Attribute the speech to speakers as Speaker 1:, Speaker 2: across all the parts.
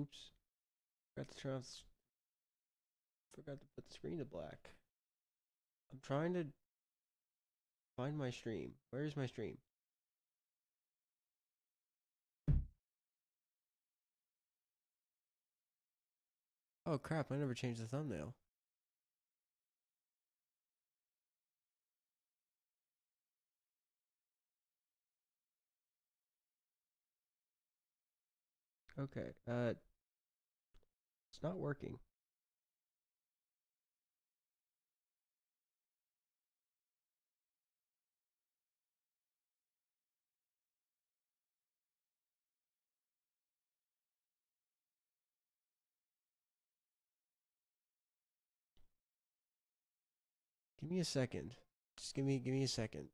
Speaker 1: Oops. Forgot to turn off. Forgot to put the screen to black. I'm trying to find my stream. Where is my stream? Oh crap! I never changed the thumbnail. Okay. It's not working. Give me a second. Just give me a second.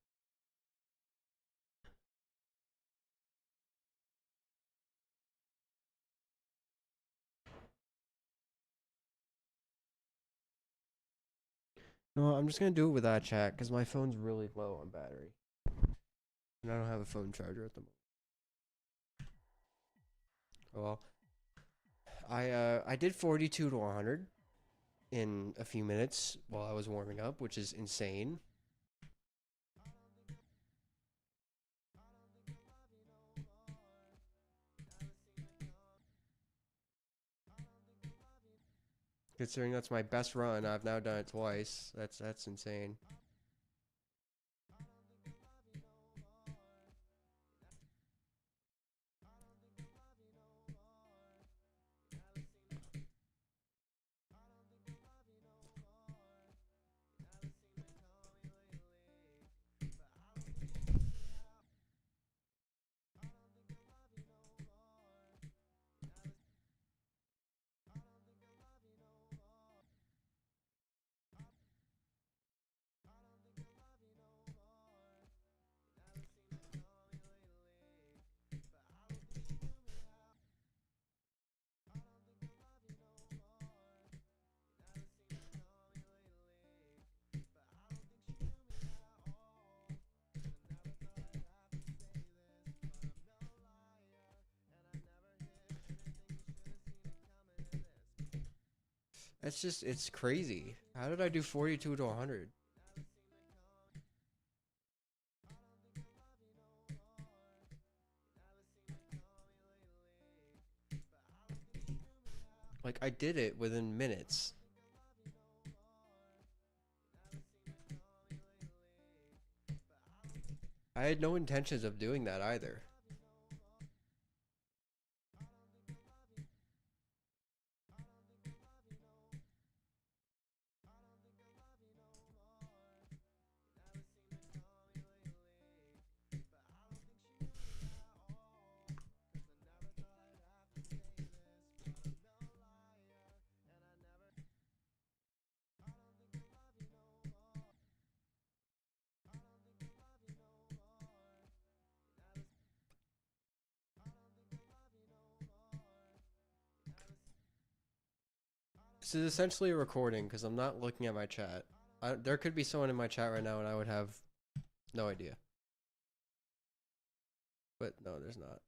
Speaker 1: No, I'm just gonna do it without chat because my phone's really low on battery, and I don't have a phone charger at the moment. Well, I did 42 to 100 in a few minutes while I was warming up, which is insane. Considering that's my best run, I've now done it twice. That's insane. It's crazy. How did I do 42 to 100? Like, I did it within minutes. I had no intentions of doing that either. This is essentially a recording because I'm not looking at my chat. There could be someone in my chat right now and I would have no idea. But no, there's not.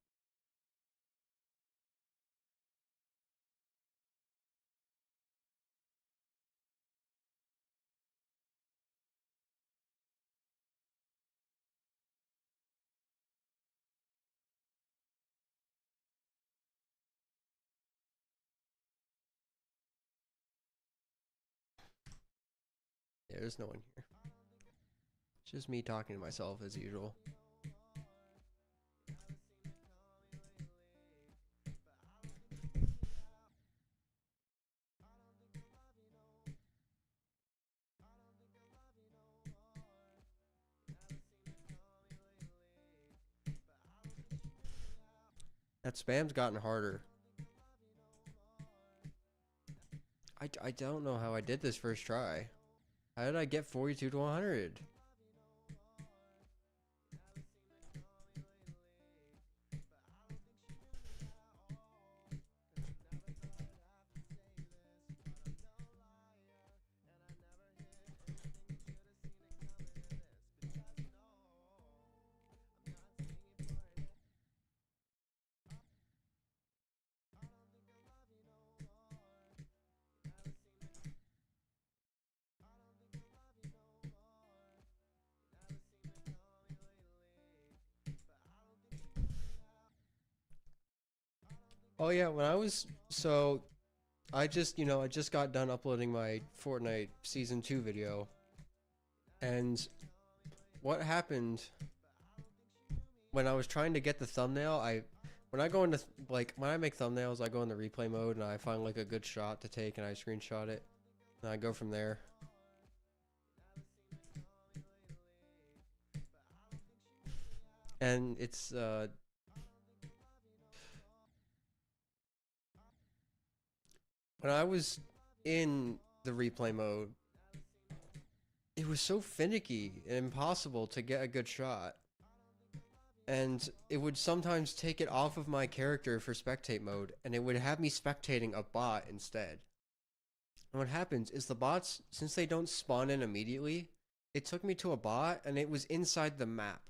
Speaker 1: Yeah, there's no one here. It's just me talking to myself as usual. That spam's gotten harder. I don't know how I did this first try. How did I get 42 to 100? Oh yeah, when I was I just, I just got done uploading my Fortnite Season 2 video. And what happened when I was trying to get the thumbnail, when I go into like when I make thumbnails, I go into replay mode and I find like a good shot to take and I screenshot it. And I go from there. And it's when I was in the replay mode, it was so finicky and impossible to get a good shot. And it would sometimes take it off of my character for spectate mode, and it would have me spectating a bot instead. And what happens is the bots, since they don't spawn in immediately, it took me to a bot, and it was inside the map.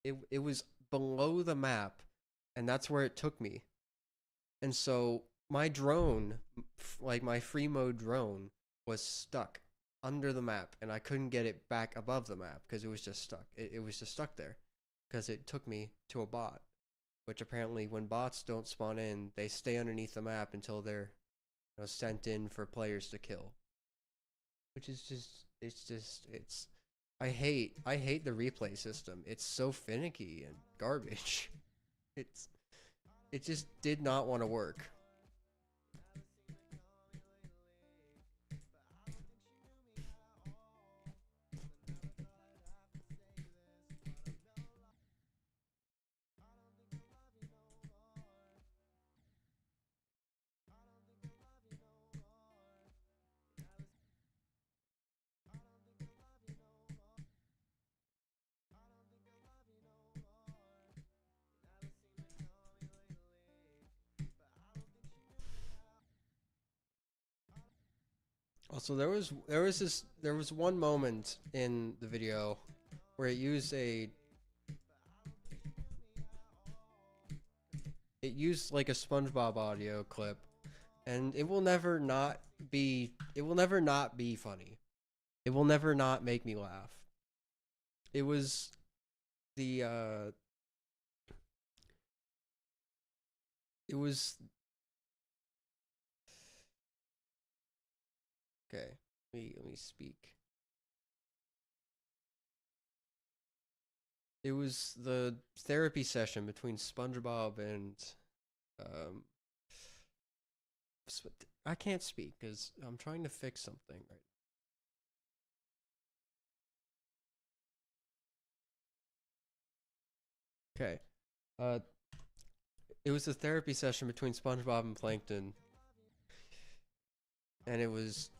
Speaker 1: It was below the map, and that's where it took me. And so my drone, like my free mode drone, was stuck under the map, and I couldn't get it back above the map because it was just stuck. It was just stuck there because it took me to a bot, which apparently when bots don't spawn in, they stay underneath the map until they're sent in for players to kill. Which is it's I hate the replay system. It's so finicky and garbage. It just did not want to work. Also, there was one moment in the video where it used like a SpongeBob audio clip, and it will never not be funny. It will never not make me laugh. It was the it was okay. Let me speak. It was the therapy session between SpongeBob and um I can't speak because I'm trying to fix something right. Okay. Uh, it was a therapy session between SpongeBob and Plankton, and it was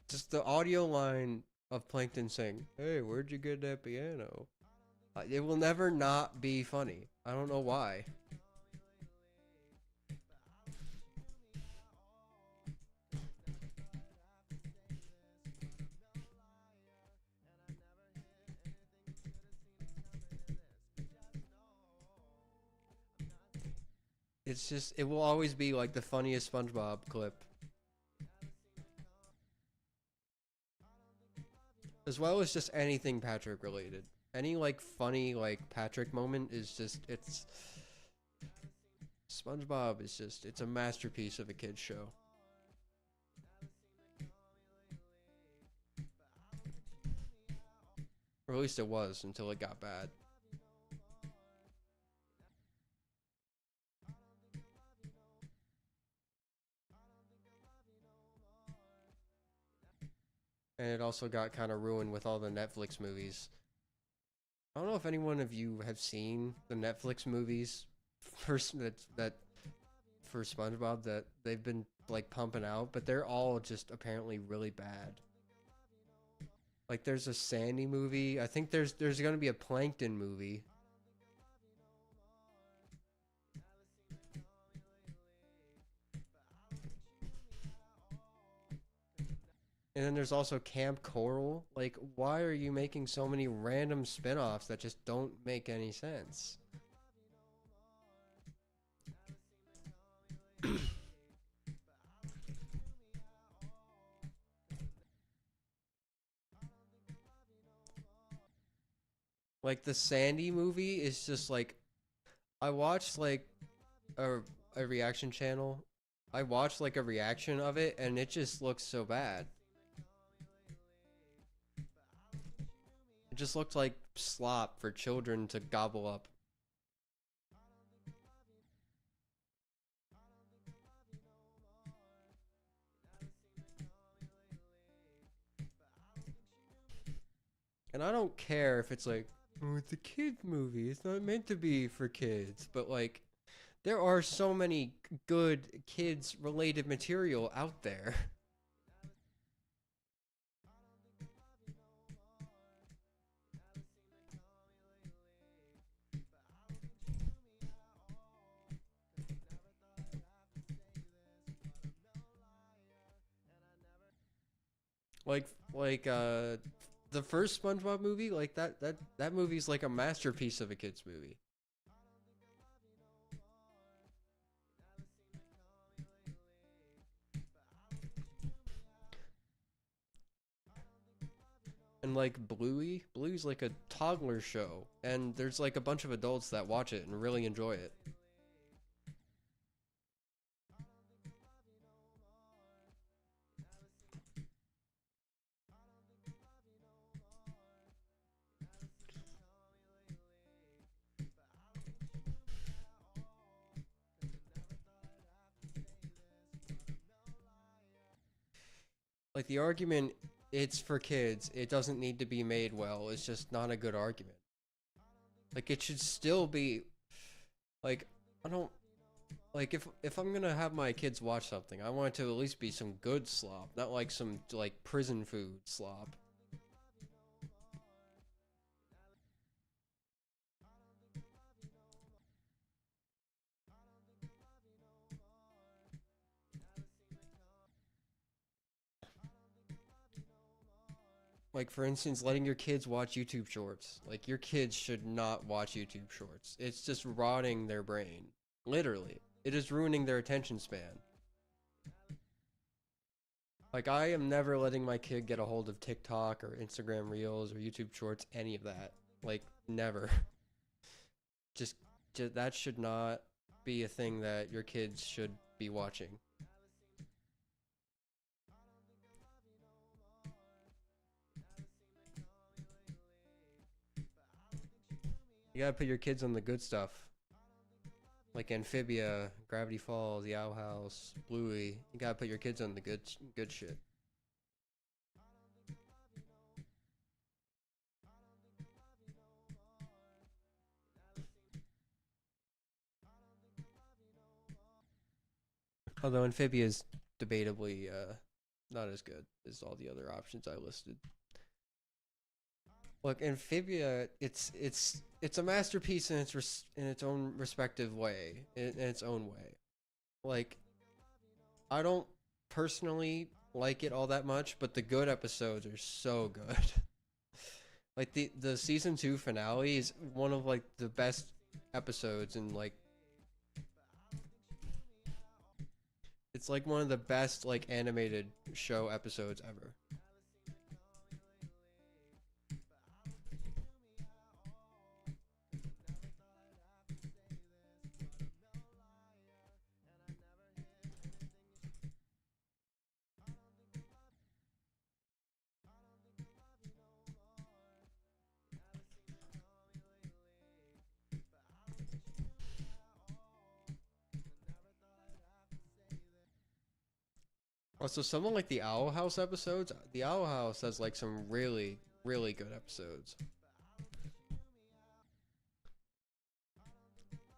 Speaker 1: just the audio line of Plankton saying, "Hey, where'd you get that piano?" It will never not be funny. I don't know why. It's just it will always be like the funniest SpongeBob clip, as well as just anything Patrick related. Any like funny like Patrick moment is just it's SpongeBob is just it's a masterpiece of a kids show. Or at least it was until it got bad. And it also got kind of ruined with all the Netflix movies. I don't know if anyone of you have seen the Netflix movies that for SpongeBob that they've been like pumping out, but they're all just apparently really bad. Like there's a Sandy movie. I think there's going to be a Plankton movie. And then there's also Camp Coral. Like, why are you making so many random spin-offs that just don't make any sense? Like the Sandy movie is just like I watched like a a reaction channel. I watched like a reaction of it, and it just looks so bad. It just looked like slop for children to gobble up. And I don't care if it's like, oh, it's a kid movie. It's not meant to be for kids. But like, there are so many good kids related material out there. like the first SpongeBob movie, like that movie's like a masterpiece of a kids movie. And like Bluey's like a toddler show, and there's like a bunch of adults that watch it and really enjoy it. Like the argument, it's for kids, it doesn't need to be made well, it's just not a good argument. Like it should still be like, I don't like, if I'm gonna have my kids watch something, I want it to at least be some good slop, not like some like prison food slop. Like for instance, letting your kids watch YouTube shorts. Like your kids should not watch YouTube shorts. It's just rotting their brain. Literally. It is ruining their attention span. Like I am never letting my kid get a hold of TikTok or Instagram Reels or YouTube Shorts, any of that. Like never. just, just that should not be a thing that your kids should be watching. You gotta put your kids on the good stuff. Like Amphibia, Gravity Falls, The Owl House, Bluey. You gotta put your kids on the good shit. Although Amphibia is debatably not as good as all the other options I listed. Look, Amphibia, it's a masterpiece in in its own respective way, in its own way. Like I don't personally like it all that much, but the good episodes are so good. Like the season 2 finale is one of like the best episodes, and like it's like one of the best like animated show episodes ever. Also, someone like the Owl House episodes, the Owl House has like some really good episodes.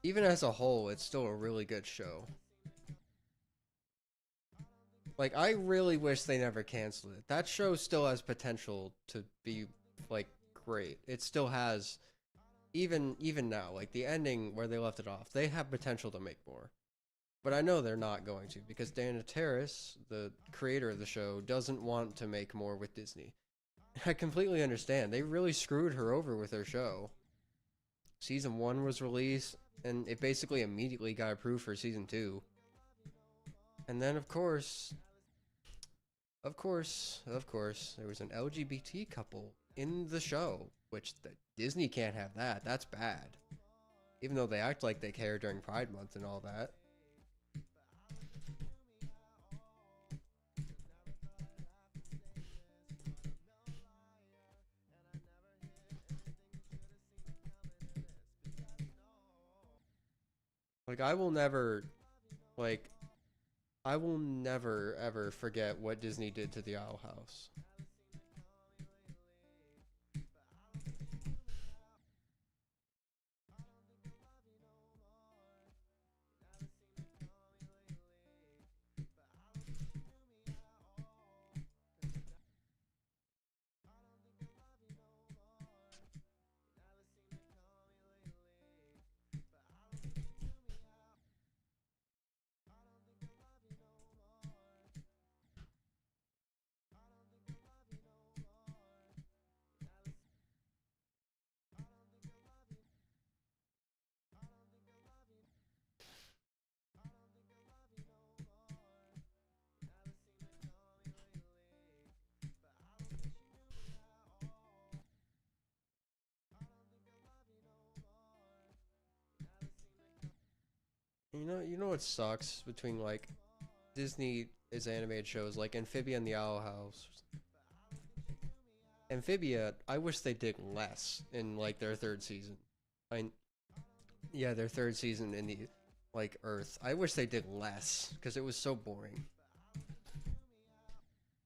Speaker 1: Even as a whole, it's still a really good show. Like I really wish they never canceled it. That show still has potential to be like great. It still has, even now, like the ending where they left it off, they have potential to make more. But I know they're not going to, because Dana Terrace, the creator of the show, doesn't want to make more with Disney. I completely understand. They really screwed her over with their show. Season 1 was released, and it basically immediately got approved for season 2. And then, of course, there was an LGBT couple in the show, which Disney can't have that. That's bad. even though they act like they care during Pride Month and all that. Like like I will never ever forget what Disney did to the Owl House. You know what sucks between like Disney is animated shows like Amphibia and the Owl House. Amphibia, I wish they did less in like their third season. I Yeah, their third season in the like Earth. I wish they did less because it was so boring.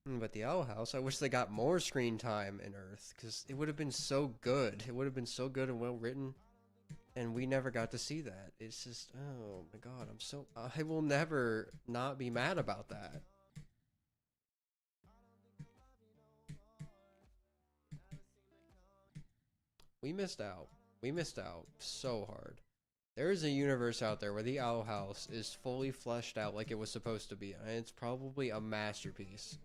Speaker 1: But the Owl House, I wish they got more screen time in Earth because it would have been so good. It would have been so good and well written, and we never got to see that. It's just, oh my god, I will never not be mad about that. We missed out. We missed out so hard. There is a universe out there where the Owl House is fully fleshed out like it was supposed to be, and it's probably a masterpiece.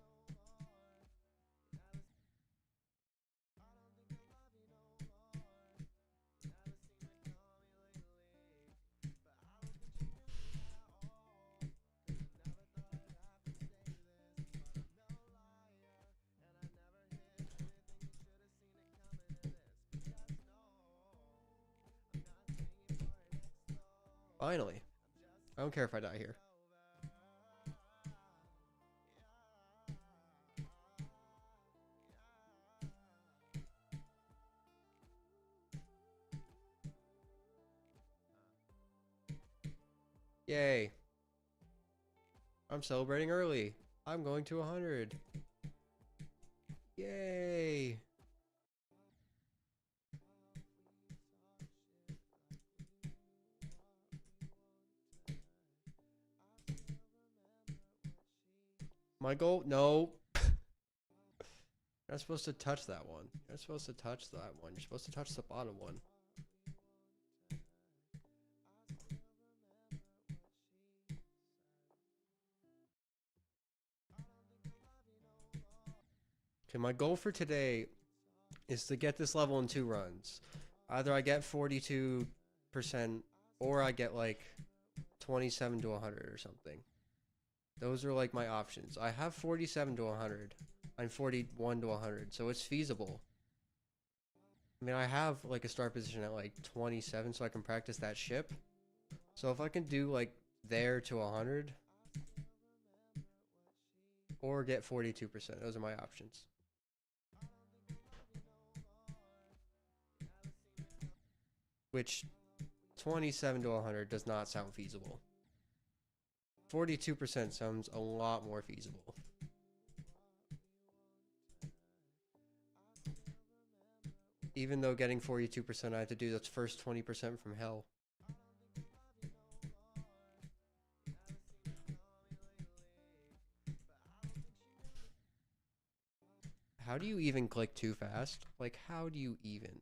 Speaker 1: Finally. I don't care if I die here. Yay. I'm celebrating early. I'm going to 100. Yay. My goal? No. You're not supposed to touch that one. You're not supposed to touch that one. You're supposed to touch the bottom one. Okay, my goal for today is to get this level in 2 runs. Either I get 42% or I get like 27 to 100 or something. Those are like my options. I have 47 to 100. I'm 41 to 100, so it's feasible. I mean, I have like a start position at like 27, so I can practice that ship. So if I can do like there to 100 or get 42%, those are my options. Which 27 to 100 does not sound feasible. 42% sounds a lot more feasible. Even though getting 42%, I have to do that's first 20% from hell. How do you even click too fast? Like, how do you even?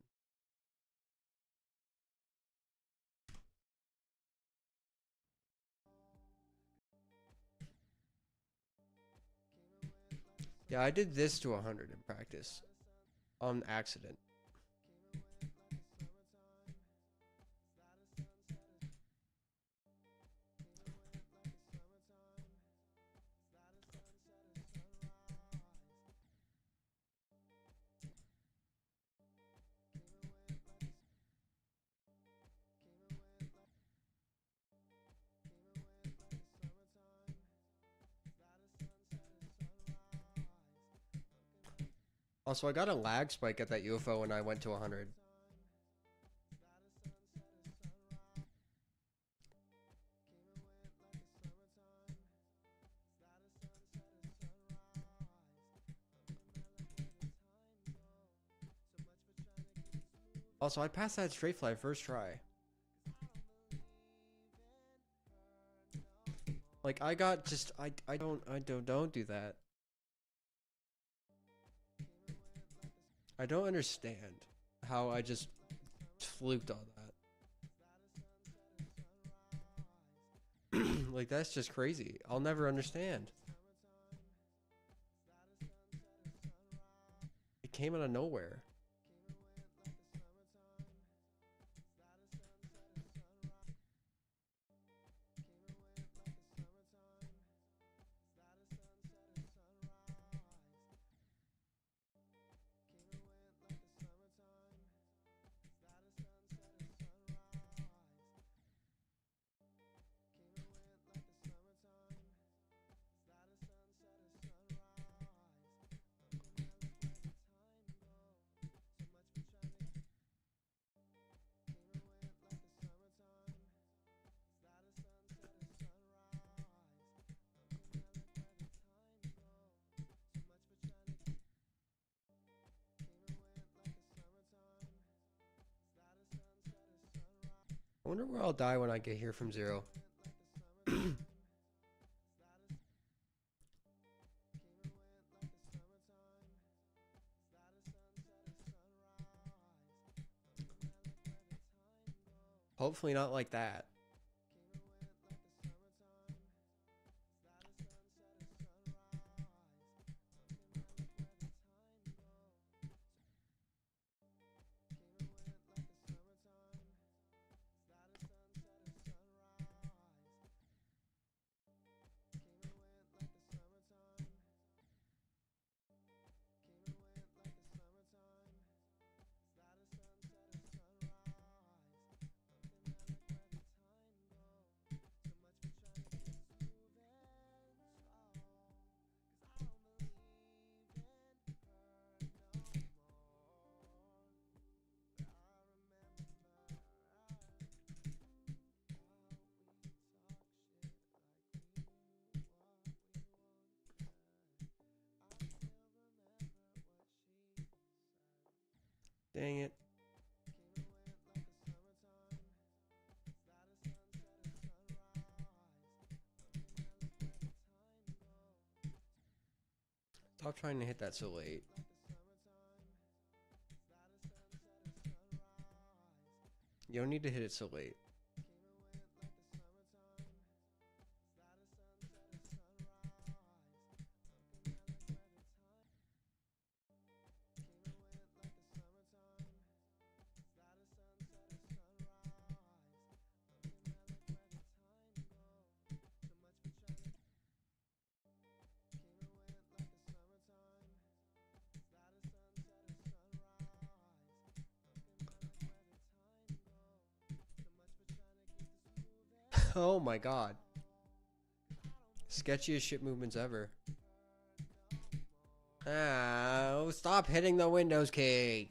Speaker 1: Yeah, I did this to 100 in practice. On accident. Also, I got a lag spike at that UFO when I went to 100. Also, I passed that straight fly first try. Like, I got just, don't do that. I don't understand how I just fluked all that. Like, that's just crazy. I'll never understand. It came out of nowhere. I wonder where I'll die when I get here from 0. Hopefully not like that. Dang it. Stop trying to hit that so late. You don't need to hit it so late. Oh my god. Sketchiest ship movements ever. Oh, stop hitting the Windows key.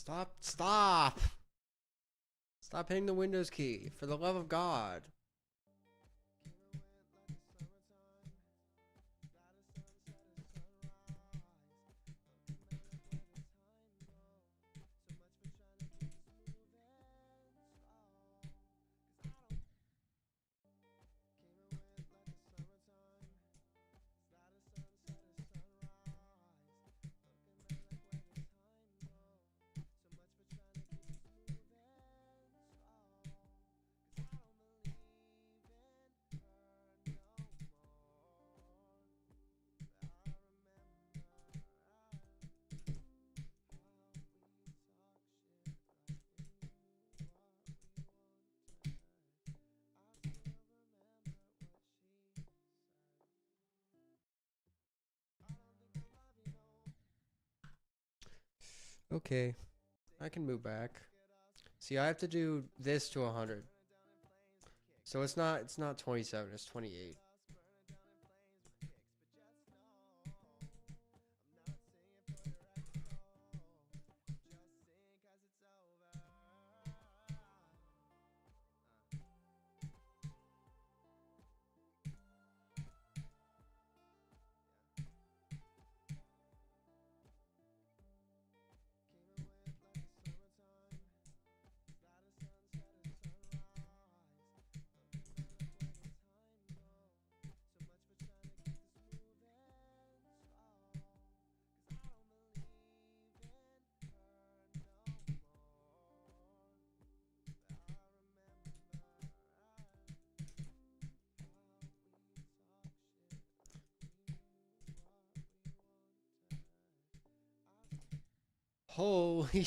Speaker 1: Stop. Stop. Stop hitting the Windows key. For the love of God. Okay. I can move back. See, I have to do this to 100. So it's not 27, it's 28. Holy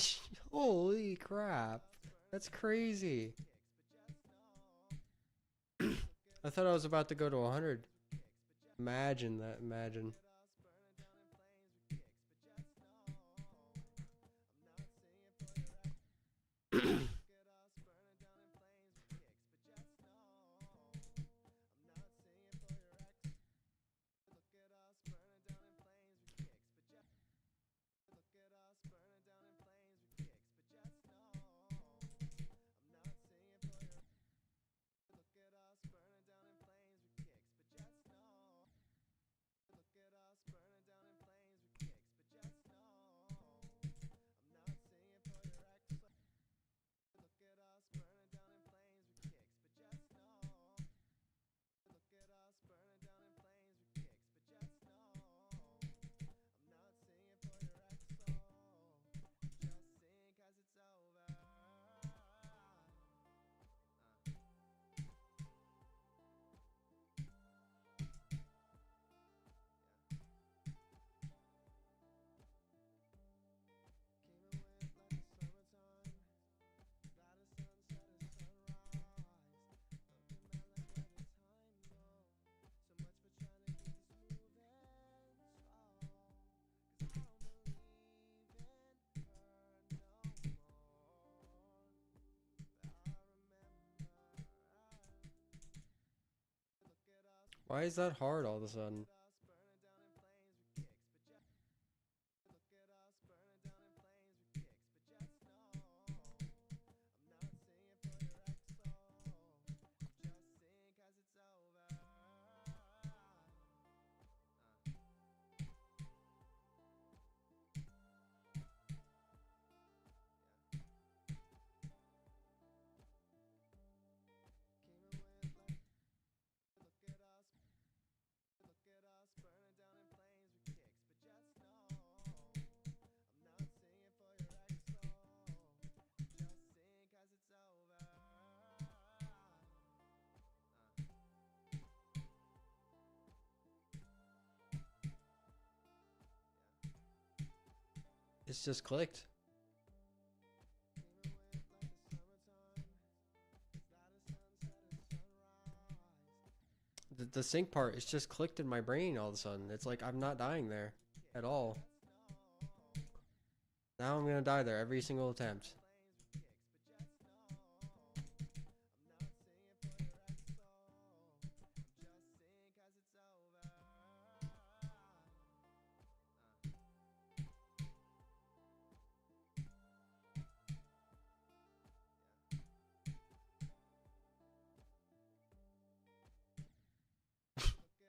Speaker 1: holy crap. That's crazy. I thought I was about to go to 100. Imagine that, imagine. Why is that hard all of a sudden? It's just clicked. The sync part, it's just clicked in my brain all of a sudden. It's like I'm not dying there at all. Now I'm gonna die there every single attempt.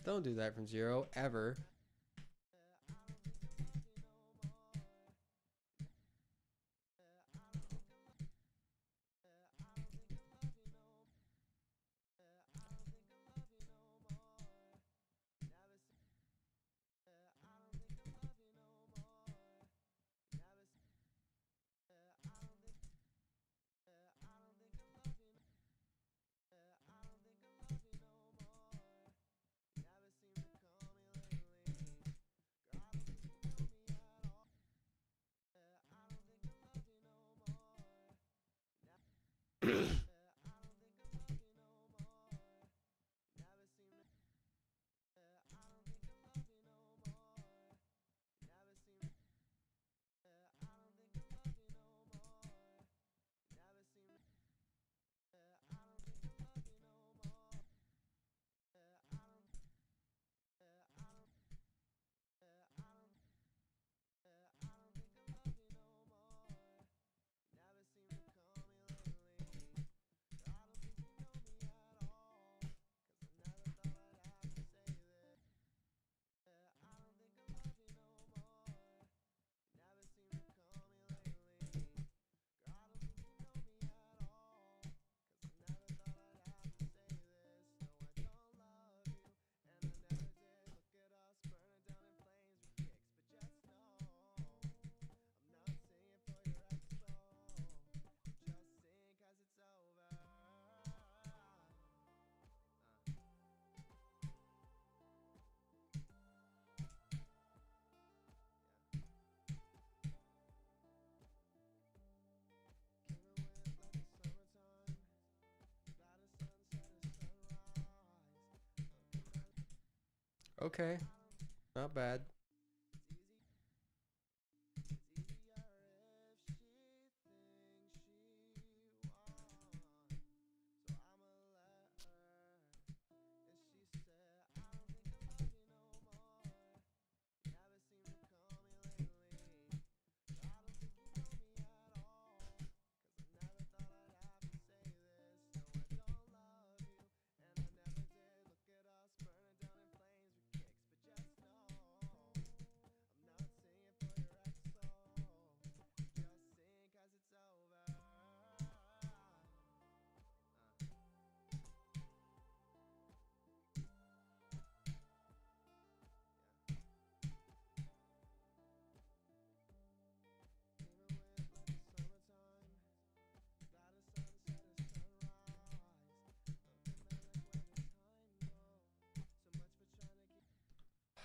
Speaker 1: Don't do that from zero, ever. Okay, not bad.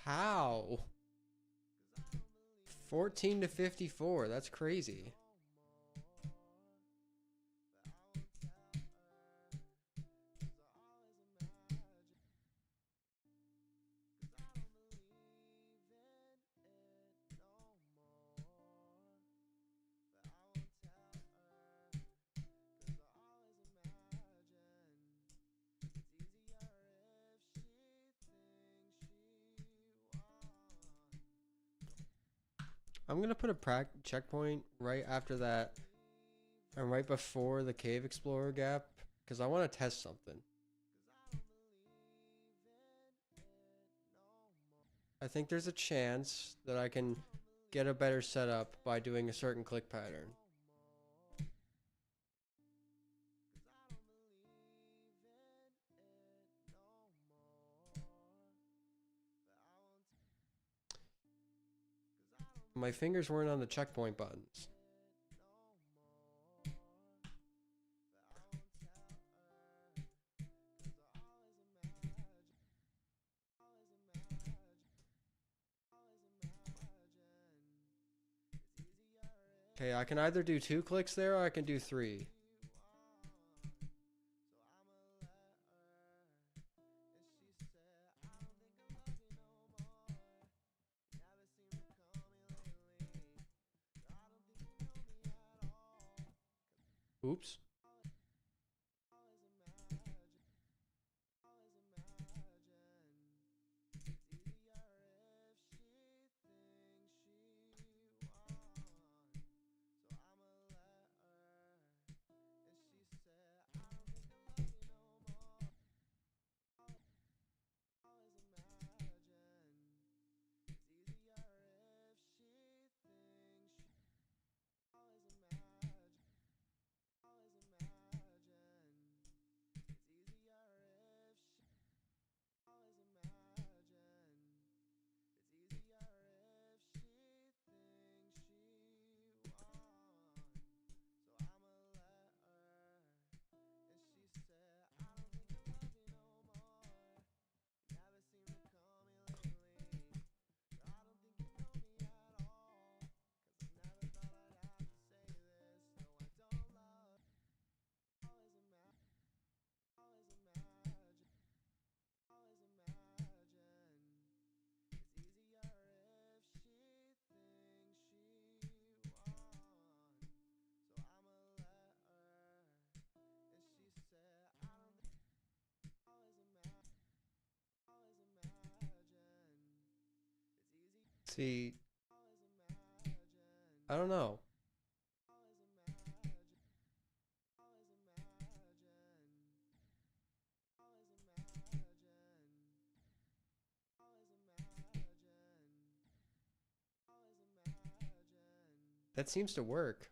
Speaker 1: How? 14 to 54. That's crazy. I'm gonna put a checkpoint right after that and right before the Cave Explorer gap because I want to test something. I think there's a chance that I can get a better setup by doing a certain click pattern. My fingers weren't on the checkpoint buttons. Okay, I can either do 2 clicks there or I can do 3. Oops. See, I don't know. That seems to work.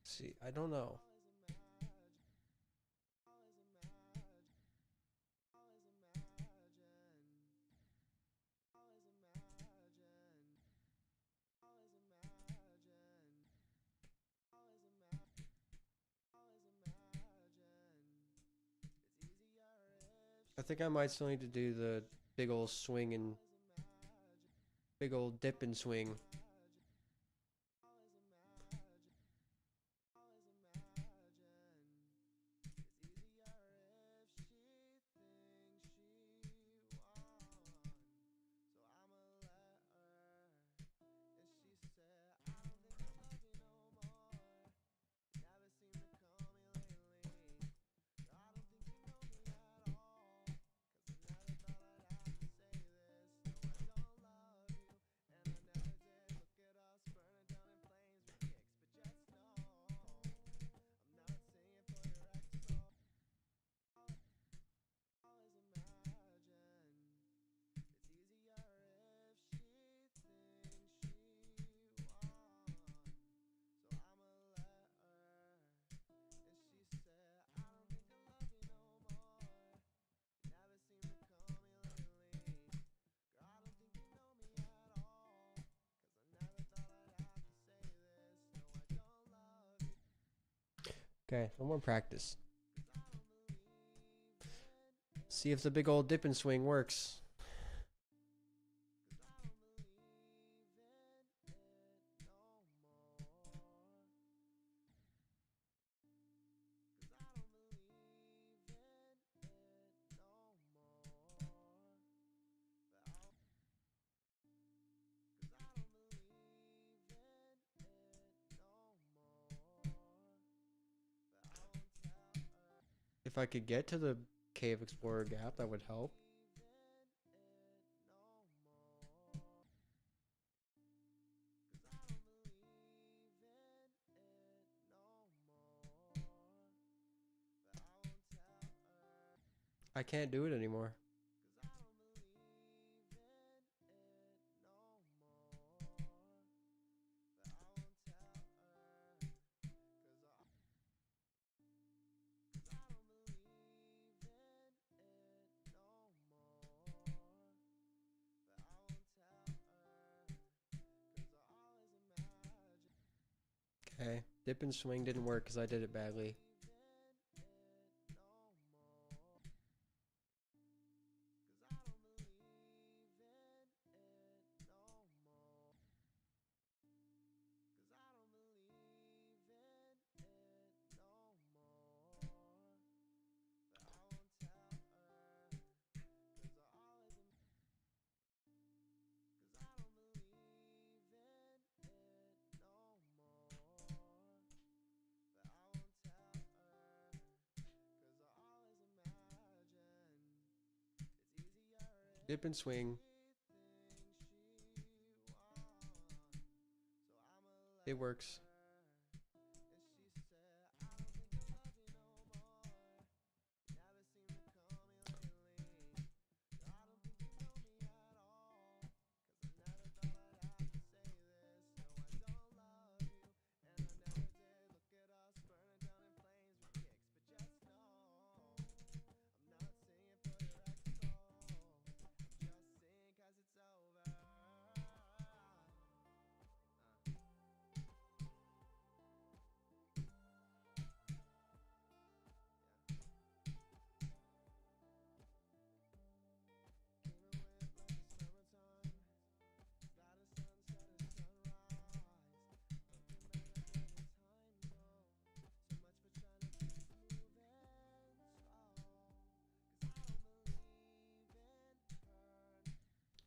Speaker 1: See, I don't know. I think I might still need to do the big old swing and big old dip and swing. Okay, no more practice. See if the big old dip and swing works. If I could get to the Cave Explorer gap, that would help. I can't do it anymore. Okay, dip and swing didn't work because I did it badly. Dip and swing. It works.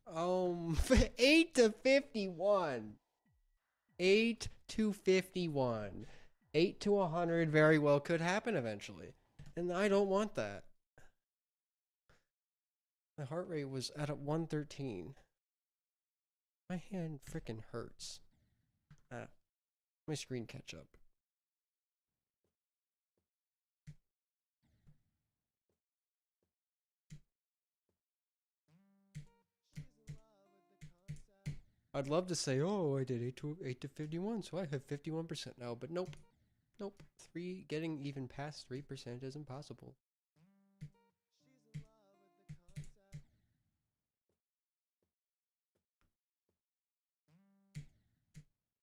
Speaker 1: 8 to 51. 8 to 51. 8 to 100 very well could happen eventually. And I don't want that. My heart rate was at 113. My hand freaking hurts. My screen catch up. I'd love to say, oh, I did 8 to 51, so I have 51% now, but nope. Nope. Getting even past 3% is impossible.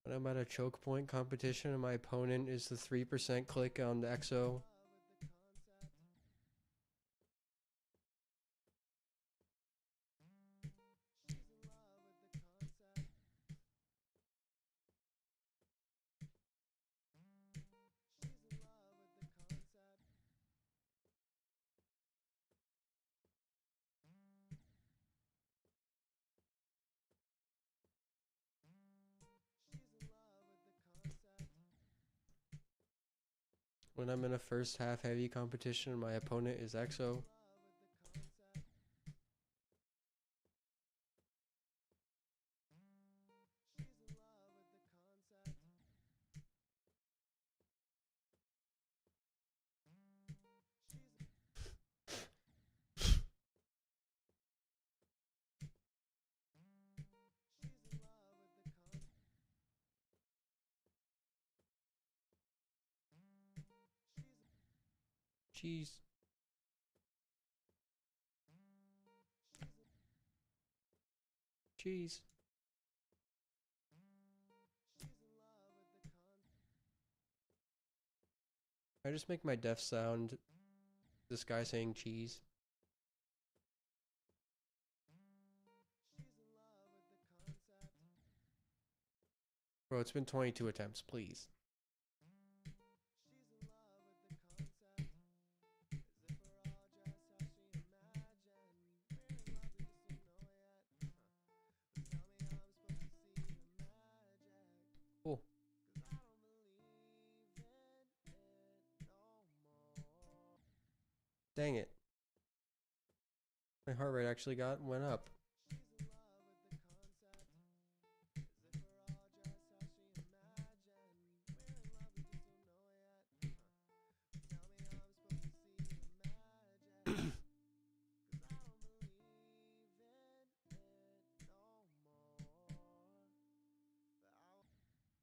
Speaker 1: When I'm at a choke point competition and my opponent is the 3% click on the EXO. When I'm in a first half heavy competition and my opponent is EXO. Jeez. Jeez. I just make my deaf sound this guy saying cheese. Bro, it's been 22 attempts, please. Cool. Dang it. My heart rate actually went up.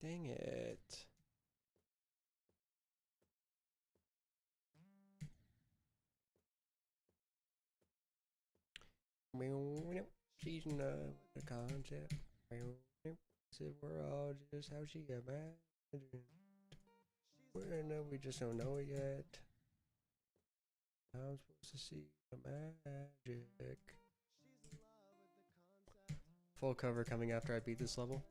Speaker 1: Dang it. Season of the concept. Said we're all just how she imagined. We just don't know it yet. I'm supposed to see the magic. Full cover coming after I beat this level.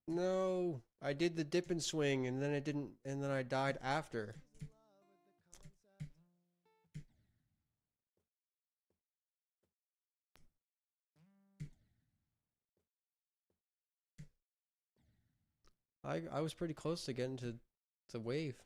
Speaker 1: No, I did the dip and swing and then it didn't, and then I died after. I was pretty close to getting to the wave.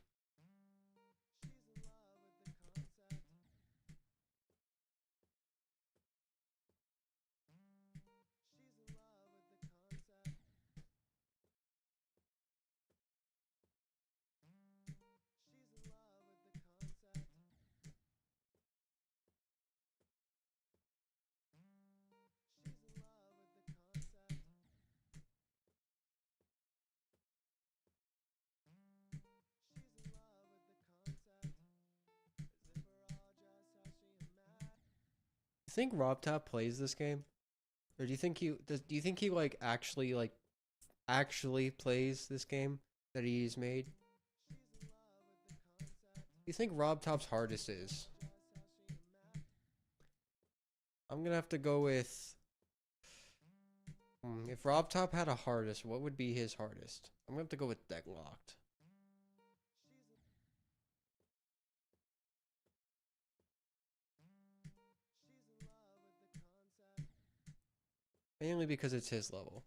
Speaker 1: You think RobTop plays this game? Or do you think do you think he like actually plays this game that he's made? Do you think Rob Top's hardest is? I'm gonna have to go with. If Rob Top had a hardest, what would be his hardest? I'm gonna have to go with Deadlocked. Mainly because it's his level.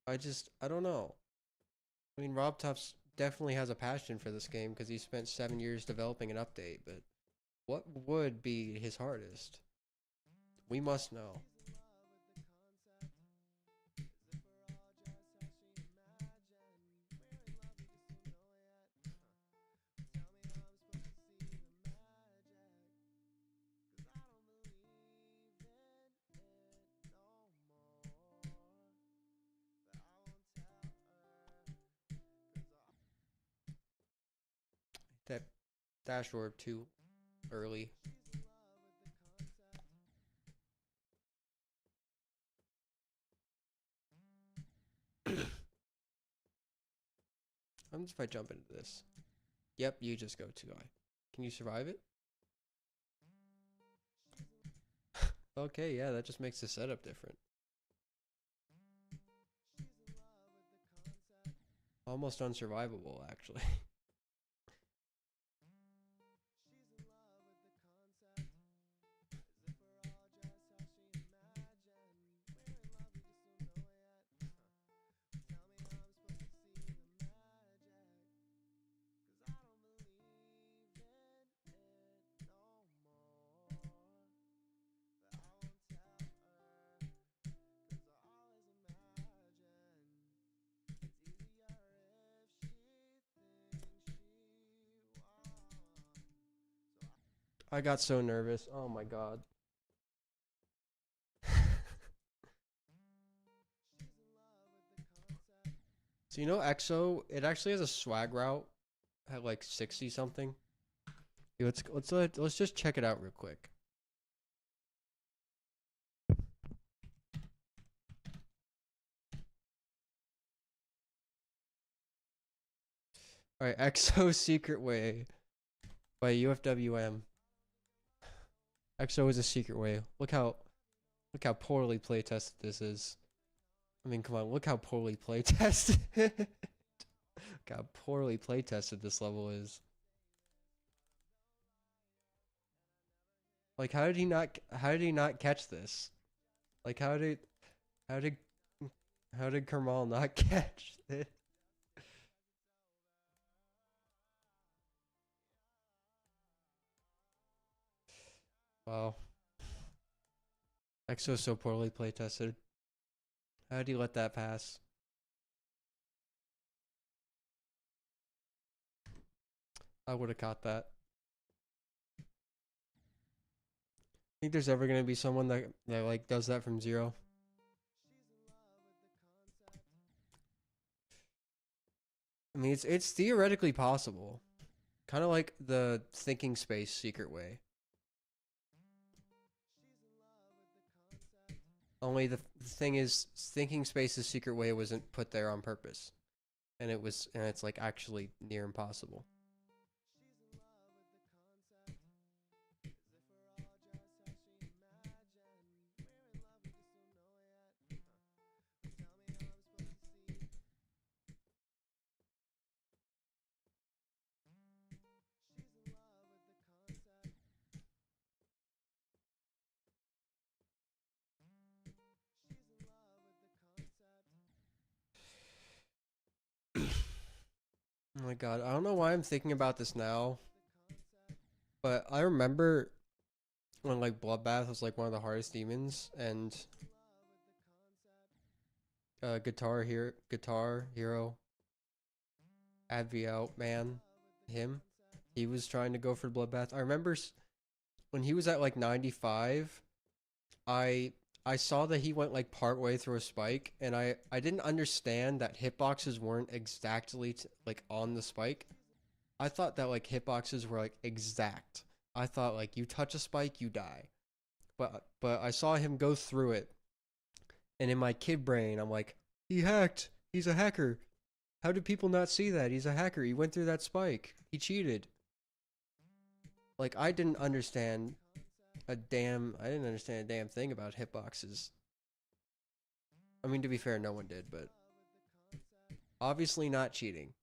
Speaker 1: I don't know. I mean, Rob Top's definitely has a passion for this game because he spent 7 years developing an update, but what would be his hardest? We must know. That dash orb too early. I'm just if I jump into this. Yep, you just go too high. Can you survive it? Okay, yeah, that just makes the setup different. Almost unsurvivable, actually. I got so nervous. Oh my god. So you know EXO, it actually has a swag route at like 60 something. Yeah, let's just check it out real quick. All right, EXO Secret Way by UFWM. EXO is a secret way. Look how poorly playtested this is. I mean, come on, look how poorly playtested. Look how poorly playtested this level is. Like, how did he not catch this? Like, how did Kermal not catch it? Wow. EXO so poorly playtested. How did he let that pass? I would have caught that. Think there's ever gonna be someone that like does that from zero? I mean, it's theoretically possible. Kind of like the thinking space secret way. Only the thing is, thinking space's secret way wasn't put there on purpose, and it's like actually near impossible. Oh my god, I don't know why I'm thinking about this now, but I remember when like Bloodbath was like one of the hardest demons, and Guitar Hero, Adviel man, him, he was trying to go for Bloodbath. I remember when he was at like 95, I I saw that he went like part way through a spike, and I didn't understand that hitboxes weren't exactly like on the spike. I thought that like hitboxes were like exact. I thought like you touch a spike, you die. But I saw him go through it, and in my kid brain, I'm like, he hacked. He's a hacker. How did people not see that? He's a hacker. He went through that spike. He cheated. Like, I didn't understand a damn thing about hitboxes. I mean, to be fair, no one did, but obviously not cheating.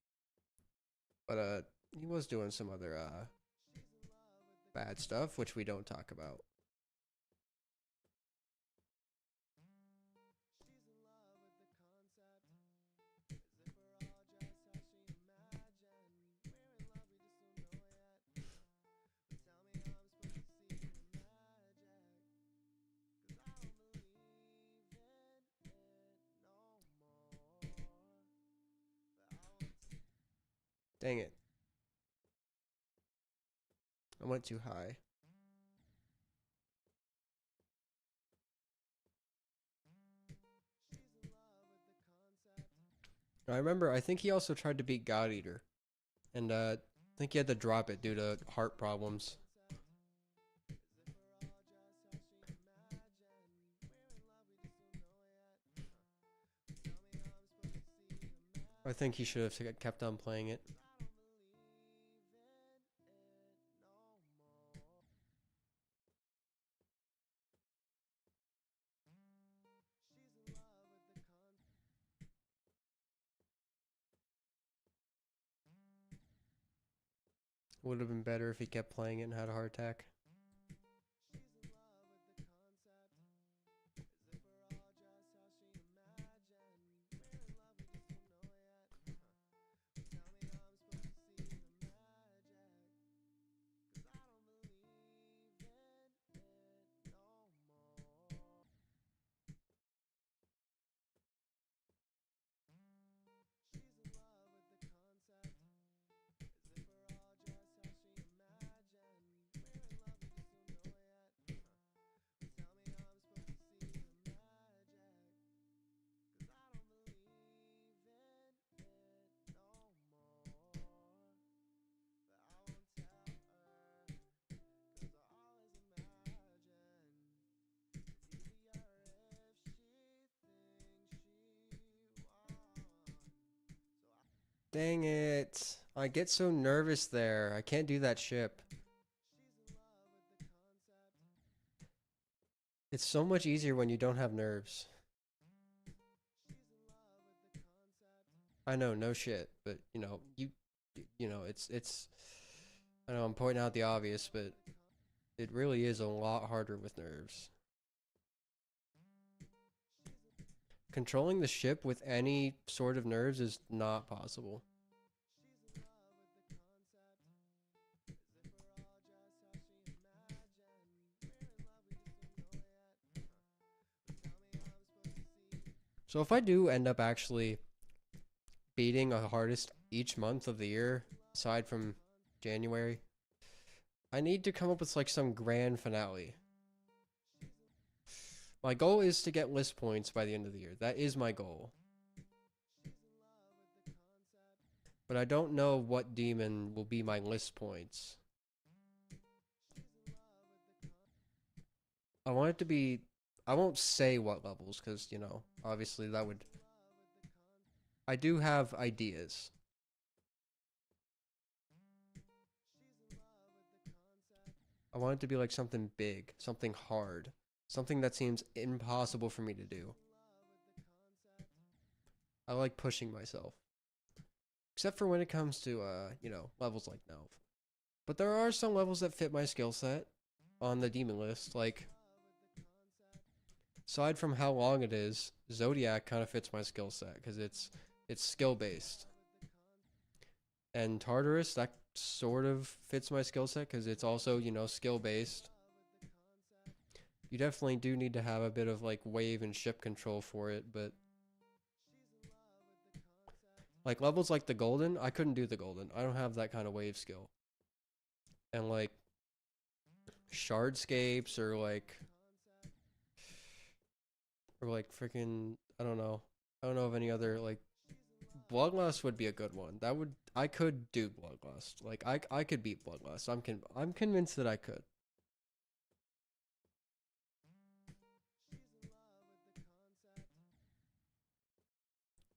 Speaker 1: But he was doing some other bad stuff, which we don't talk about. Dang it. I went too high. I remember, I think he also tried to beat God Eater. And I think he had to drop it due to heart problems. I think he should have kept on playing it. Would have been better if he kept playing it and had a heart attack. Dang it. I get so nervous there. I can't do that ship. It's so much easier when you don't have nerves. I know, no shit, but you know, it's I know I'm pointing out the obvious, but it really is a lot harder with nerves. Controlling the ship with any sort of nerves is not possible. So if I do end up actually beating a hardest each month of the year, aside from January, I need to come up with like some grand finale. My goal is to get list points by the end of the year. That is my goal. But I don't know what demon will be my list points. I want it to be... I won't say what levels, because, you know, obviously that would... I do have ideas. I want it to be like something big, something hard, something that seems impossible for me to do. I like pushing myself. Except for when it comes to, you know, levels like Nelv. But there are some levels that fit my skill set on the demon list. Like, aside from how long it is, Zodiac kind of fits my skill set because it's skill based. And Tartarus, that sort of fits my skill set because it's also, you know, skill based. You definitely do need to have a bit of like wave and ship control for it, but like levels like the golden, I couldn't do the golden. I don't have that kind of wave skill. And like shardscapes or like freaking I don't know. I don't know of any other like Bloodlust would be a good one. That would I could do Bloodlust. Like I could beat Bloodlust. I'm convinced that I could.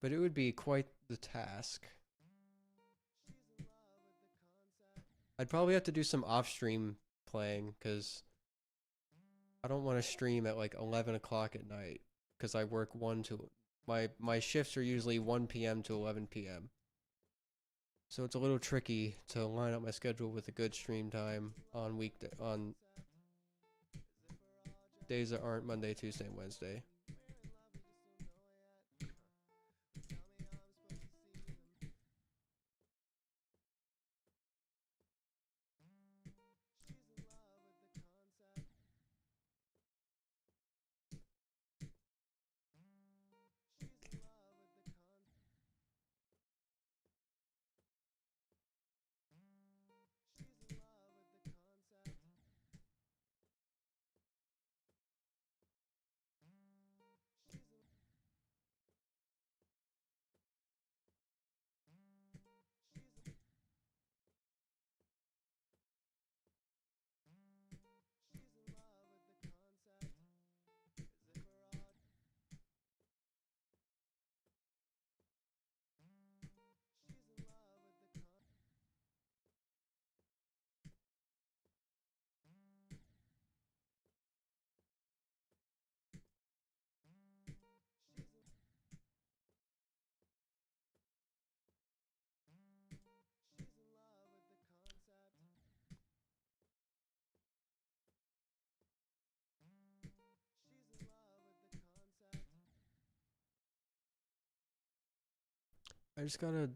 Speaker 1: but it would be quite the task. I'd probably have to do some off-stream playing because I don't want to stream at like 11 o'clock at night because I work 1 to my shifts are usually 1 p.m. to 11 p.m. So it's a little tricky to line up my schedule with a good stream time on days that aren't Monday, Tuesday, and Wednesday. I just gotta.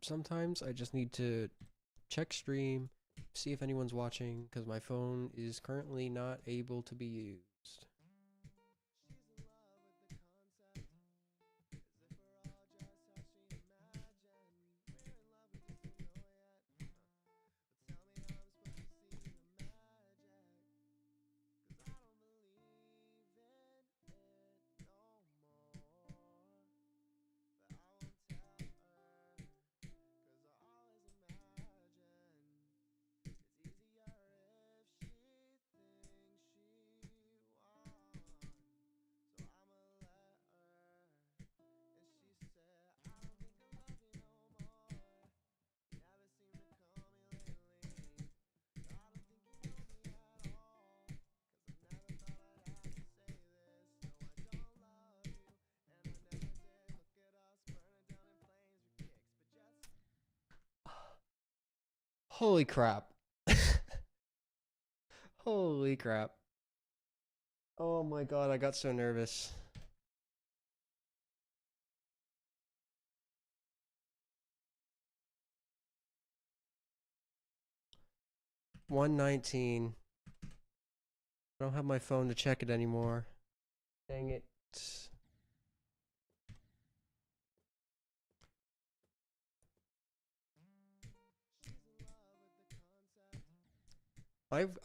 Speaker 1: Sometimes I just need to check stream, see if anyone's watching, because my phone is currently not able to be used. Holy crap. Holy crap. Oh my god, I got so nervous. $119. I don't have my phone to check it anymore. Dang it.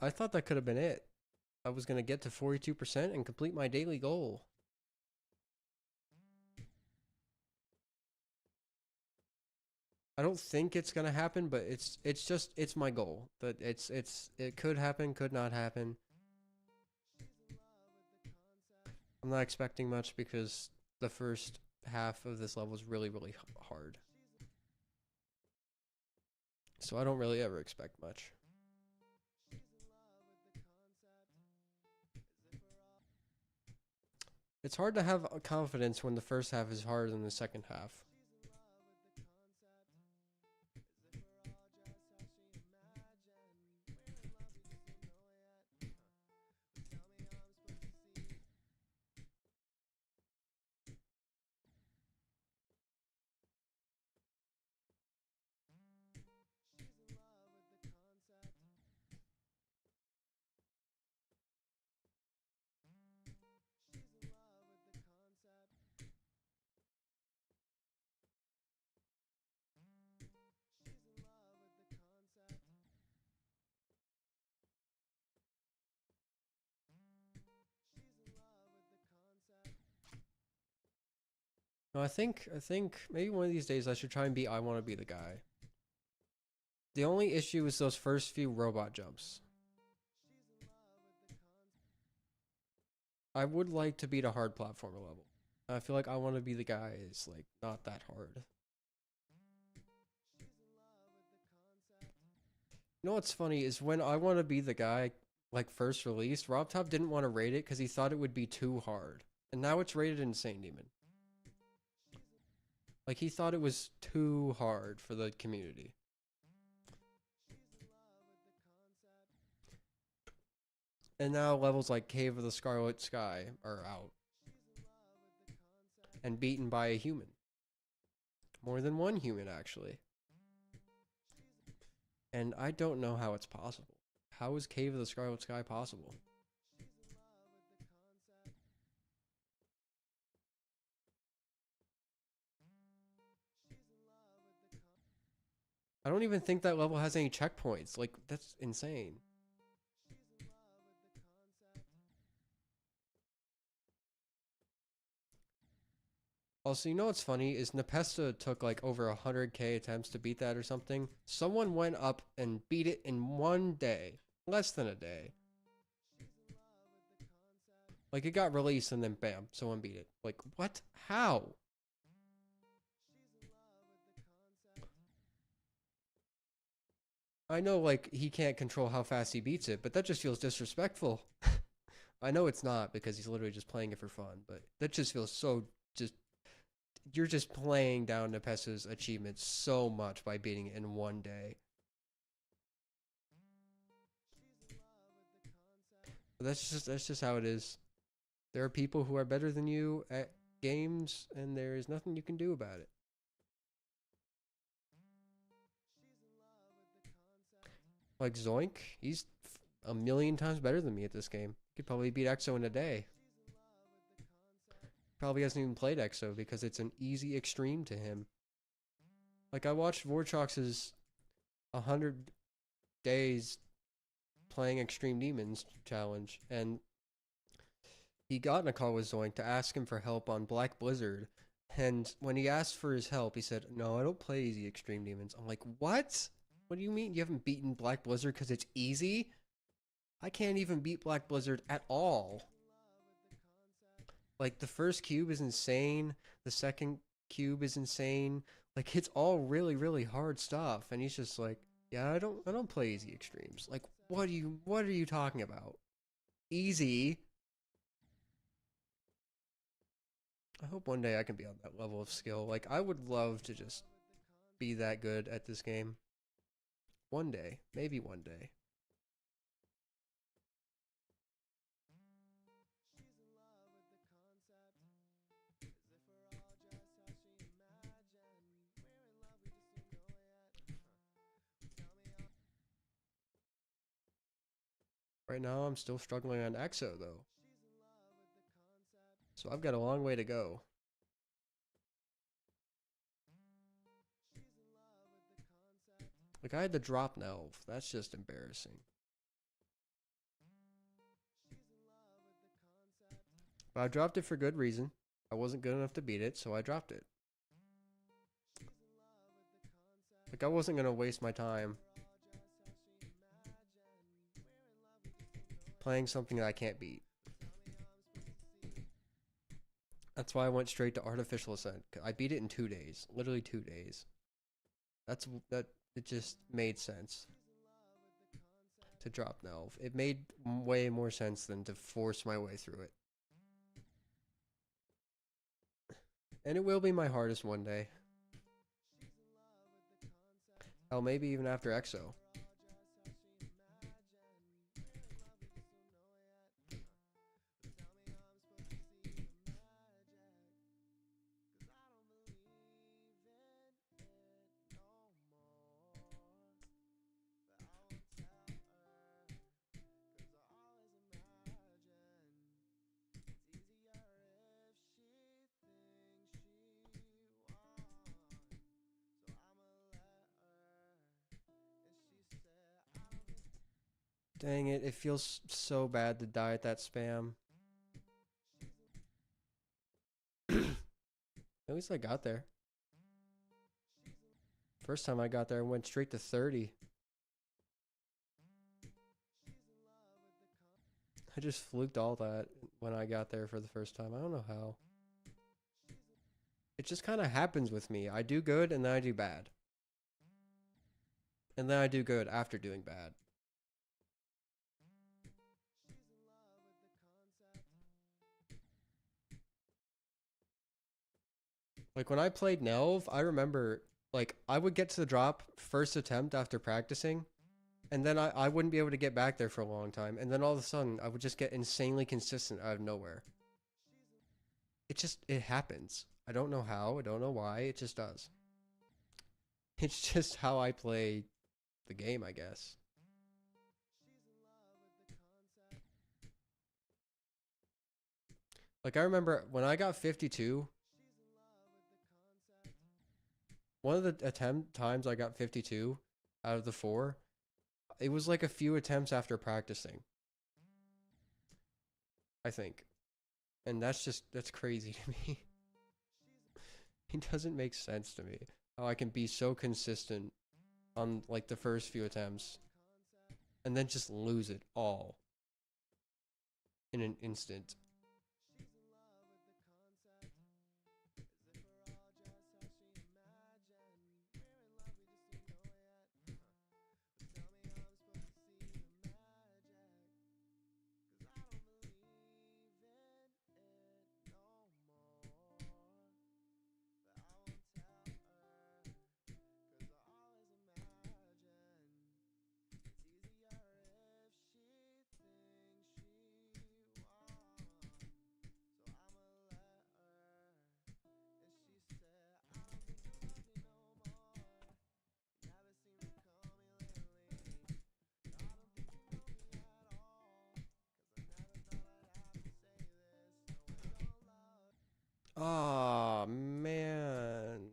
Speaker 1: I thought that could have been it. I was gonna get to 42% and complete my daily goal. I don't think it's gonna happen, but it's my goal. That it could happen, could not happen. I'm not expecting much because the first half of this level is really hard. So I don't really ever expect much. It's hard to have confidence when the first half is harder than the second half. No, I think maybe one of these days I should try and be I Want to Be the Guy. The only issue is those first few robot jumps. I would like to beat a hard platformer level. I feel like I want to be the guy is like not that hard. You know what's funny is when I want to be the guy like first released, Rob Top didn't want to rate it because he thought it would be too hard. And now it's rated Insane Demon. Like he thought it was too hard for the community. And now levels like Cave of the Scarlet Sky are out and beaten by a human. More than one human, actually. And I don't know how it's possible. How is Cave of the Scarlet Sky possible? I don't even think that level has any checkpoints. Like, that's insane. Also, you know what's funny is Nepesta took like over 100k attempts to beat that or something. Someone went up and beat it in one day. Less than a day. Like, it got released and then bam, someone beat it. Like, what? How? I know, like, he can't control how fast he beats it, but that just feels disrespectful. I know it's not because he's literally just playing it for fun, but that just feels so just. You're just playing down Nepesta's achievements so much by beating it in one day. But that's just how it is. There are people who are better than you at games, and there is nothing you can do about it. Like Zoink, he's a million times better than me at this game. He could probably beat EXO in a day. Probably hasn't even played EXO because it's an easy extreme to him. Like I watched Vortrox's 100 days playing Extreme Demons challenge, and he got in a call with Zoink to ask him for help on Black Blizzard. And when he asked for his help, he said, "No, I don't play easy Extreme Demons." I'm like, "What? What do you mean you haven't beaten Black Blizzard because it's easy? I can't even beat Black Blizzard at all." Like the first cube is insane, the second cube is insane. Like it's all really really hard stuff, and he's just like, "Yeah, I don't play easy extremes." Like, what are you talking about? Easy? I hope one day I can be on that level of skill. Like I would love to just be that good at this game. One day, maybe one day. Right now I'm still struggling on EXO though. So I've got a long way to go. Like I had to drop Nelv. That's just embarrassing. But I dropped it for good reason. I wasn't good enough to beat it, so I dropped it. Like I wasn't gonna waste my time playing something that I can't beat. That's why I went straight to Artificial Ascent. I beat it in 2 days, literally 2 days. That it just made sense to drop Nelv. It made way more sense than to force my way through it. And it will be my hardest one day. Hell, maybe even after EXO. Dang it, it feels so bad to die at that spam. At least I got there. First time I got there, I went straight to 30. I just fluked all that when I got there for the first time. I don't know how. It just kind of happens with me. I do good and then I do bad. And then I do good after doing bad. Like when I played Nelv, I remember like I would get to the drop first attempt after practicing, and then I wouldn't be able to get back there for a long time, and then all of a sudden I would just get insanely consistent out of nowhere. It happens. I don't know how, I don't know why, it just does. It's just how I play the game, I guess. Like I remember when I got 52, one of the attempt times I got 52 out of the 4, it was like a few attempts after practicing, I think. And that's crazy to me. It doesn't make sense to me how I can be so consistent on like the first few attempts and then just lose it all in an instant. Oh man.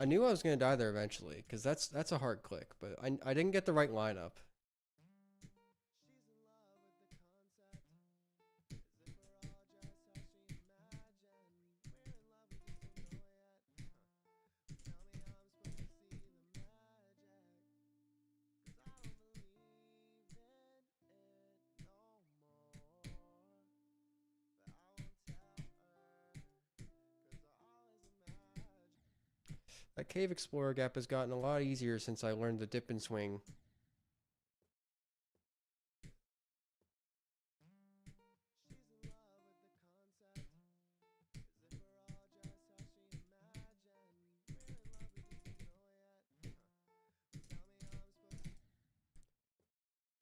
Speaker 1: I knew I was gonna die there eventually, because that's a hard click, but I didn't get the right lineup. That Cave Explorer gap has gotten a lot easier since I learned the dip and swing.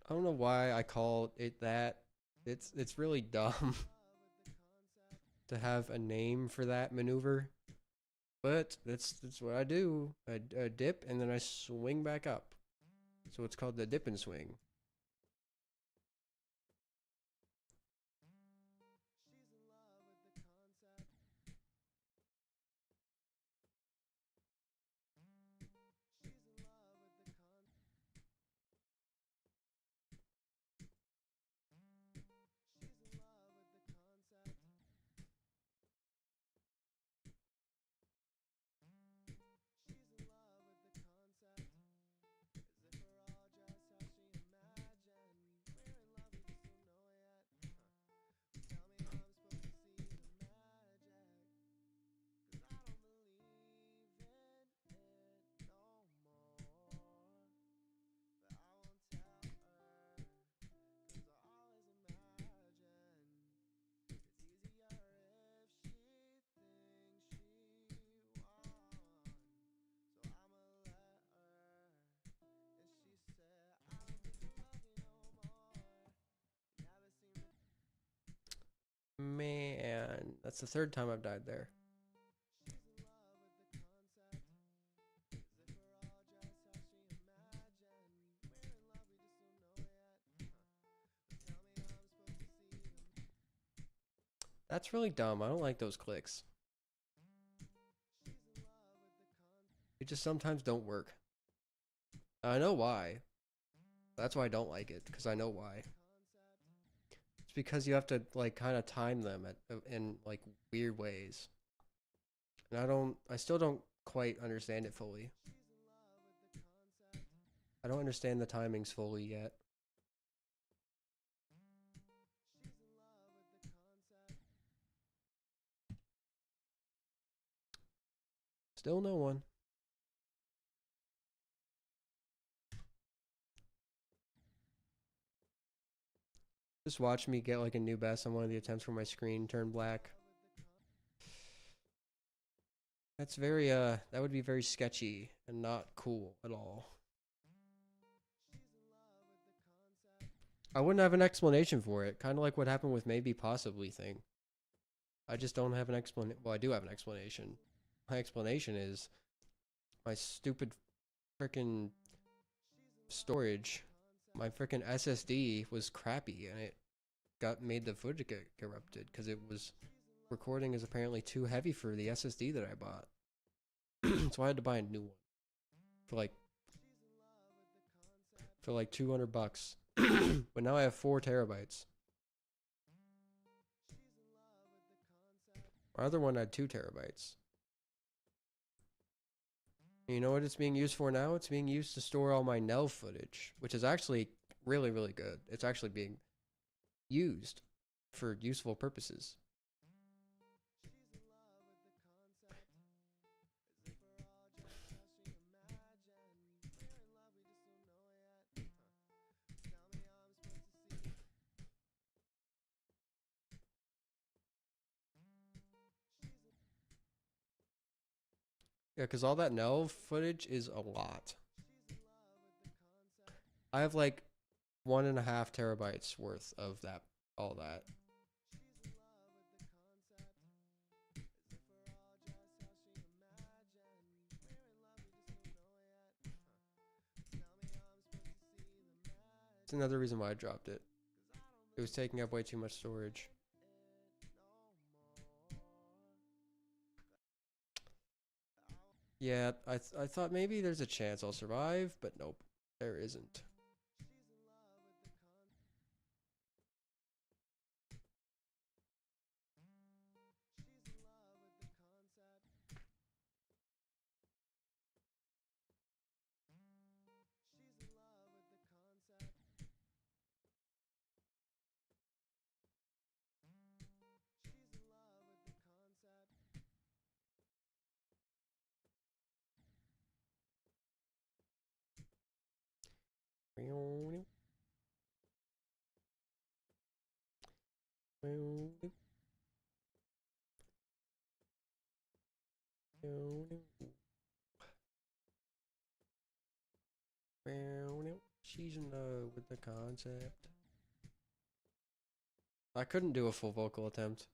Speaker 1: I don't know why I call it that. It's really dumb to have a name for that maneuver. But that's what I do. I dip and then I swing back up. So it's called the dip and swing. Man, that's the third time I've died there. That's really dumb. I don't like those clicks. They just sometimes don't work. I know why. That's why I don't like it, because I know why. It's because you have to like kind of time them in like weird ways. And I still don't quite understand it fully. I don't understand the timings fully yet. Still no one. Just watch me get like a new best on one of the attempts where my screen turned black. That's very, that would be very sketchy and not cool at all. I wouldn't have an explanation for it. Kind of like what happened with maybe possibly thing. I just don't have an explanation. Well, I do have an explanation. My explanation is my stupid freaking storage. My freaking SSD was crappy and it made the footage get corrupted because it was recording is apparently too heavy for the SSD that I bought. So I had to buy a new one for like $200. But now I have 4 terabytes. My other one had 2 terabytes. And you know what it's being used for now? It's being used to store all my Nell footage, which is actually really, really good. It's actually being used for useful purposes. Yeah, because all that Nell footage is a lot. I have like 1.5 terabytes worth of that, all that. It's another reason why I dropped it. It was taking up way too much storage. Yeah, I thought maybe there's a chance I'll survive, but nope, there isn't. She's in love with the concept. I couldn't do a full vocal attempt.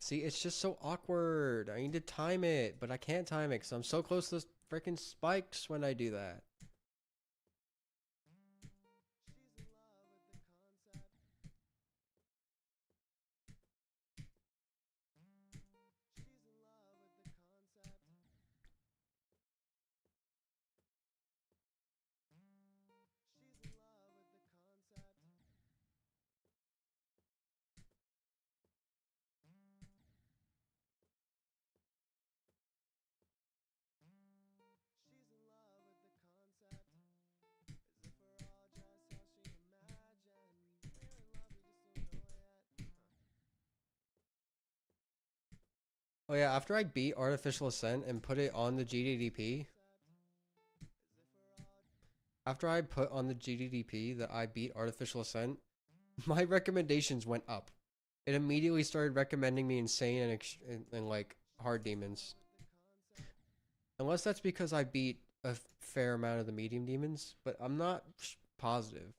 Speaker 1: See, it's just so awkward. I need to time it, but I can't time it because I'm so close to the freaking spikes when I do that. Oh yeah, after I beat Artificial Ascent and put it on the GDDP, after I put on the GDDP that I beat Artificial Ascent, my recommendations went up. It immediately started recommending me insane and like hard demons. Unless that's because I beat a fair amount of the medium demons, but I'm not positive.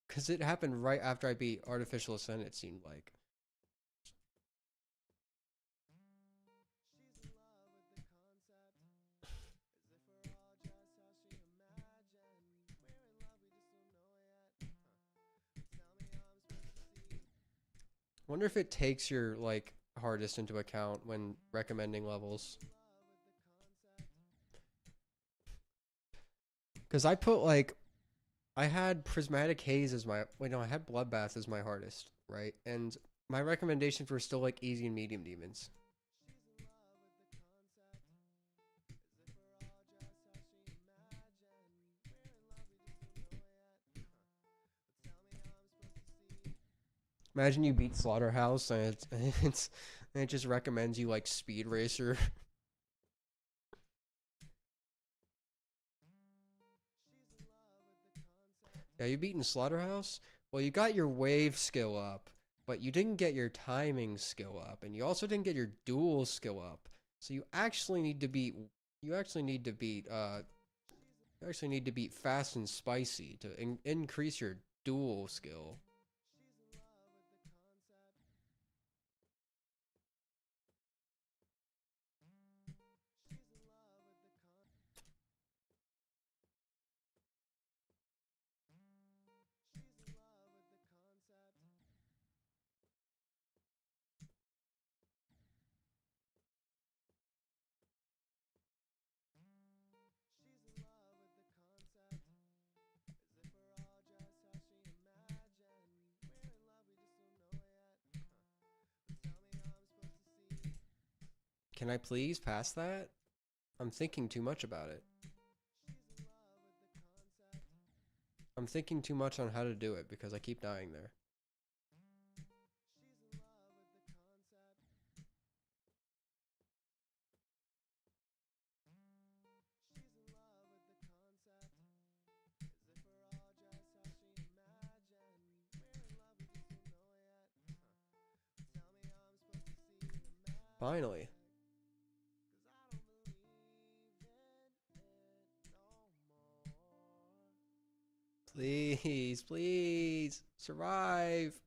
Speaker 1: Because it happened right after I beat Artificial Ascent, it seemed like. Wonder if it takes your like hardest into account when recommending levels. Because I put like I had Prismatic Haze as my wait no I had Bloodbath as my hardest, right? And my recommendations were still like easy and medium demons. Imagine you beat Slaughterhouse and it's and it just recommends you like Speed Racer. Yeah, you beaten Slaughterhouse? Well, you got your wave skill up, but you didn't get your timing skill up, and you also didn't get your duel skill up. So you actually need to beat you actually need to beat Fast and Spicy to increase your duel skill. Can I please pass that? I'm thinking too much about it. I'm thinking too much on how to do it because I keep dying there. Finally. Please, please. Survive.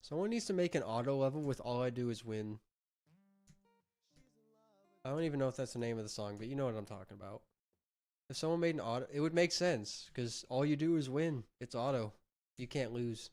Speaker 1: Someone needs to make an auto level with All I Do Is Win. I don't even know if that's the name of the song, but you know what I'm talking about. If someone made an auto, it would make sense because all you do is win. It's auto. You can't lose.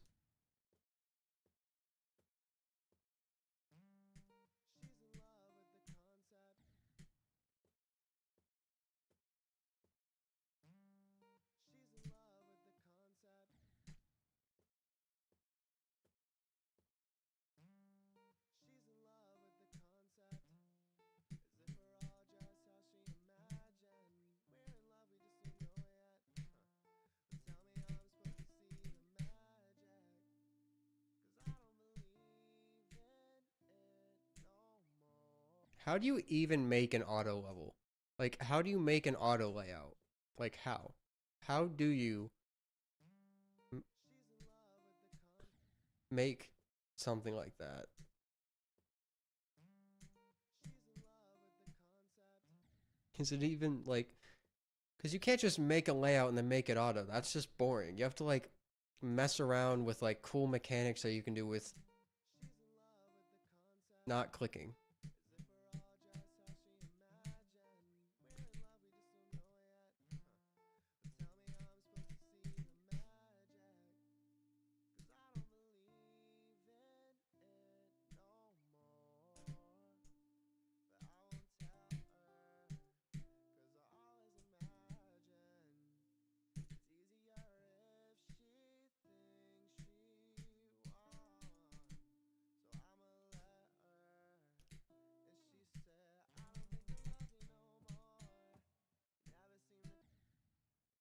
Speaker 1: How do you even make an auto level? Like, how do you make an auto layout? Like, how? How do you make something like that? Is it even like, because you can't just make a layout and then make it auto. That's just boring. You have to like mess around with like cool mechanics that you can do with not clicking.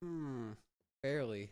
Speaker 1: Hmm, barely.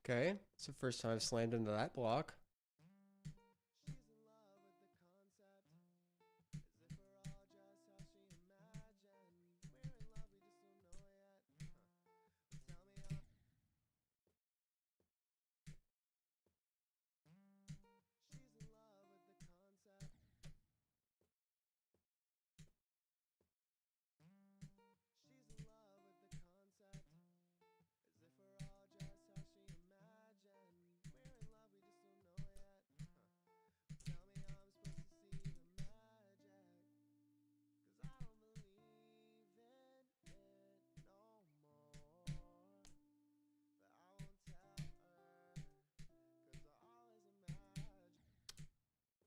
Speaker 1: Okay, it's the first time I've slammed into that block.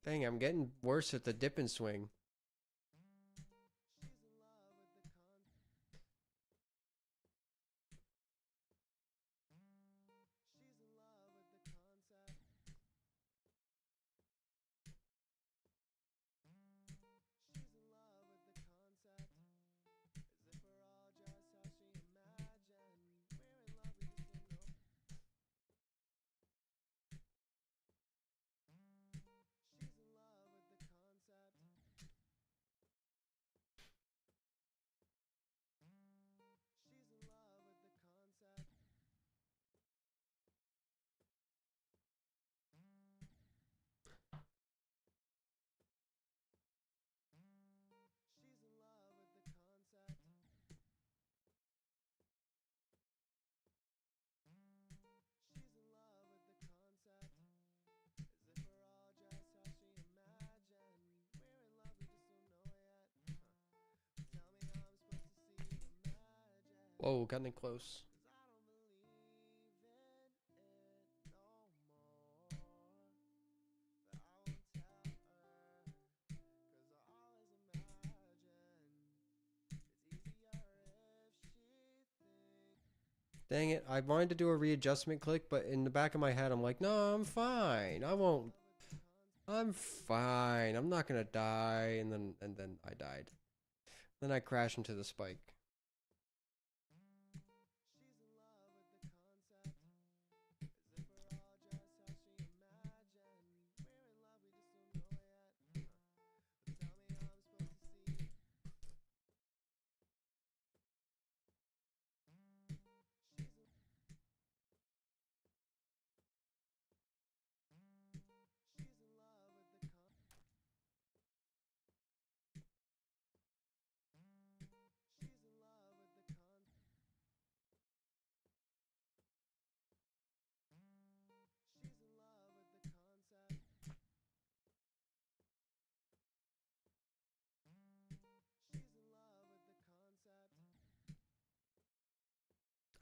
Speaker 1: Dang, I'm getting worse at the dip and swing. Whoa, got in close. Dang it, I wanted to do a readjustment click, but in the back of my head, I'm like, no, I'm fine. I won't. I'm fine. I'm not gonna die. And then I died. Then I crashed into the spike.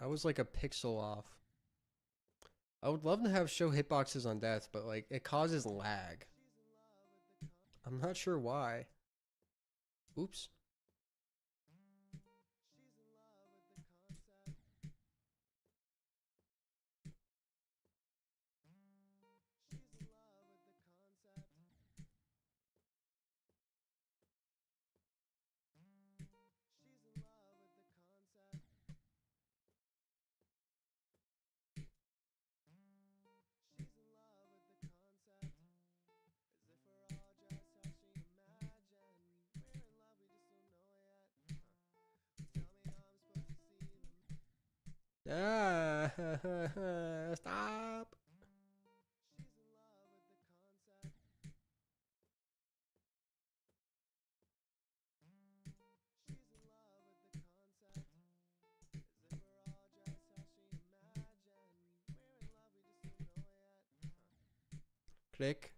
Speaker 1: I was like a pixel off. I would love to have show hitboxes on death, but like it causes lag. I'm not sure why. Oops. Ah, stop. Click,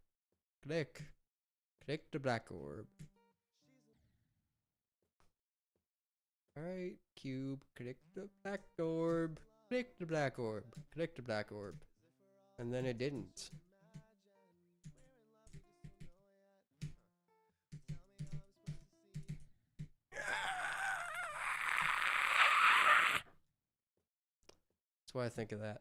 Speaker 1: click, click the black orb. Alright, cube, click the black orb. Click the black orb. Click the black orb. And then it didn't. That's what I think of that.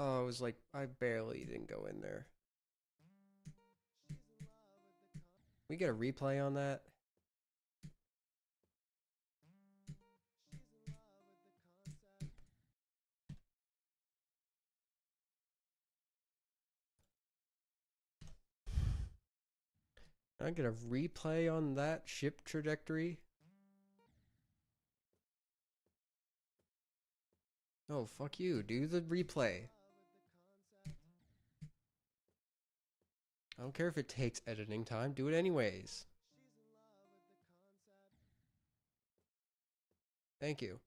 Speaker 1: Oh, it was like, I barely didn't go in there. We get a replay on that? I get a replay on that ship trajectory? Oh, fuck you. Do the replay. I don't care if it takes editing time. Do it anyways. Thank you.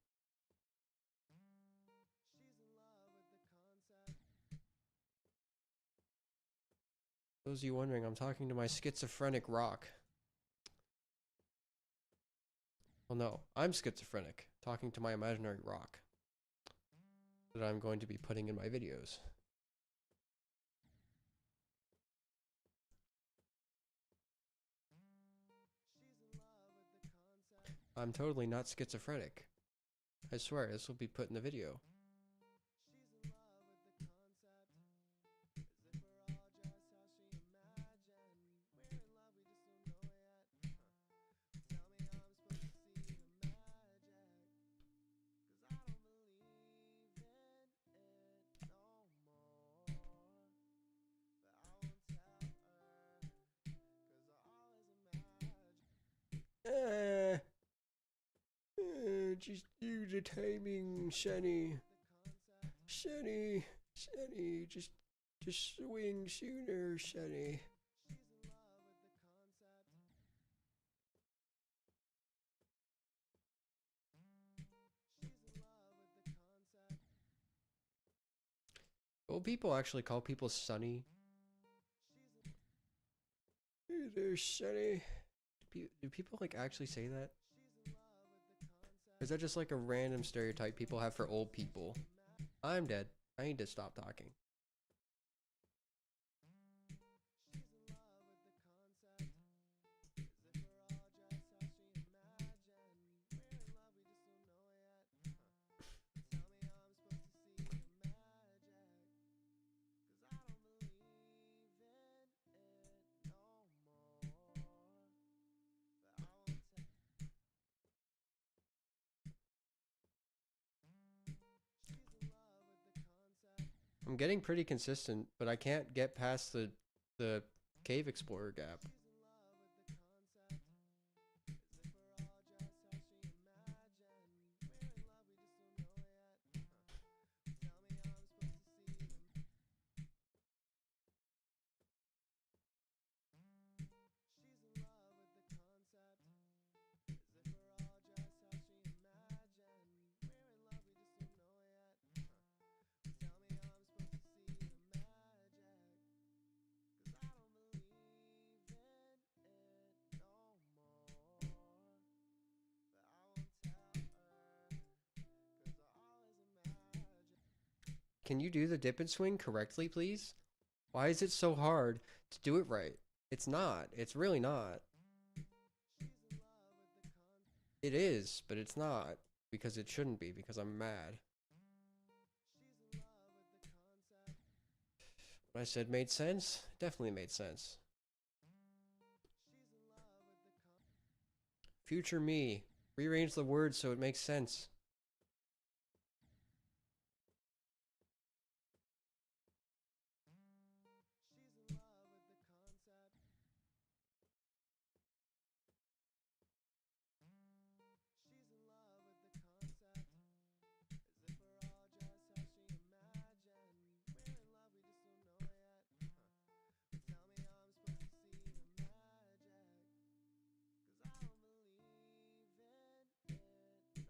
Speaker 1: Those of you wondering, I'm talking to my schizophrenic rock. Well, no, I'm schizophrenic, talking to my imaginary rock that I'm going to be putting in my videos. I'm totally not schizophrenic. I swear, this will be put in the video. Just use the timing, Shani. Shani, just swing sooner, Shani. Will people actually call people Sunny? Hey there, Sunny. Do people like actually say that? Or is that just like a random stereotype people have for old people? I'm dead. I need to stop talking. I'm getting pretty consistent, but I can't get past the Cave Explorer gap. Can you do the dip and swing correctly, please? Why is it so hard to do it right? It's not. It's really not. It is, but it's not. Because it shouldn't be, because I'm mad. What I said made sense? Definitely made sense. Future me. Rearrange the words so it makes sense.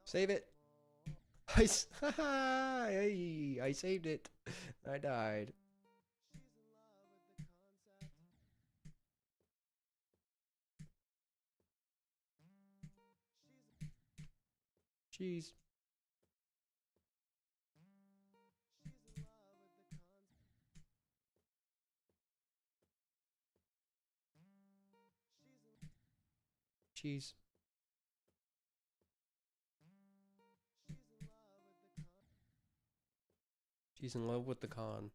Speaker 1: Save it. I saved it. I died. Jeez. Jeez. She's in love with the con.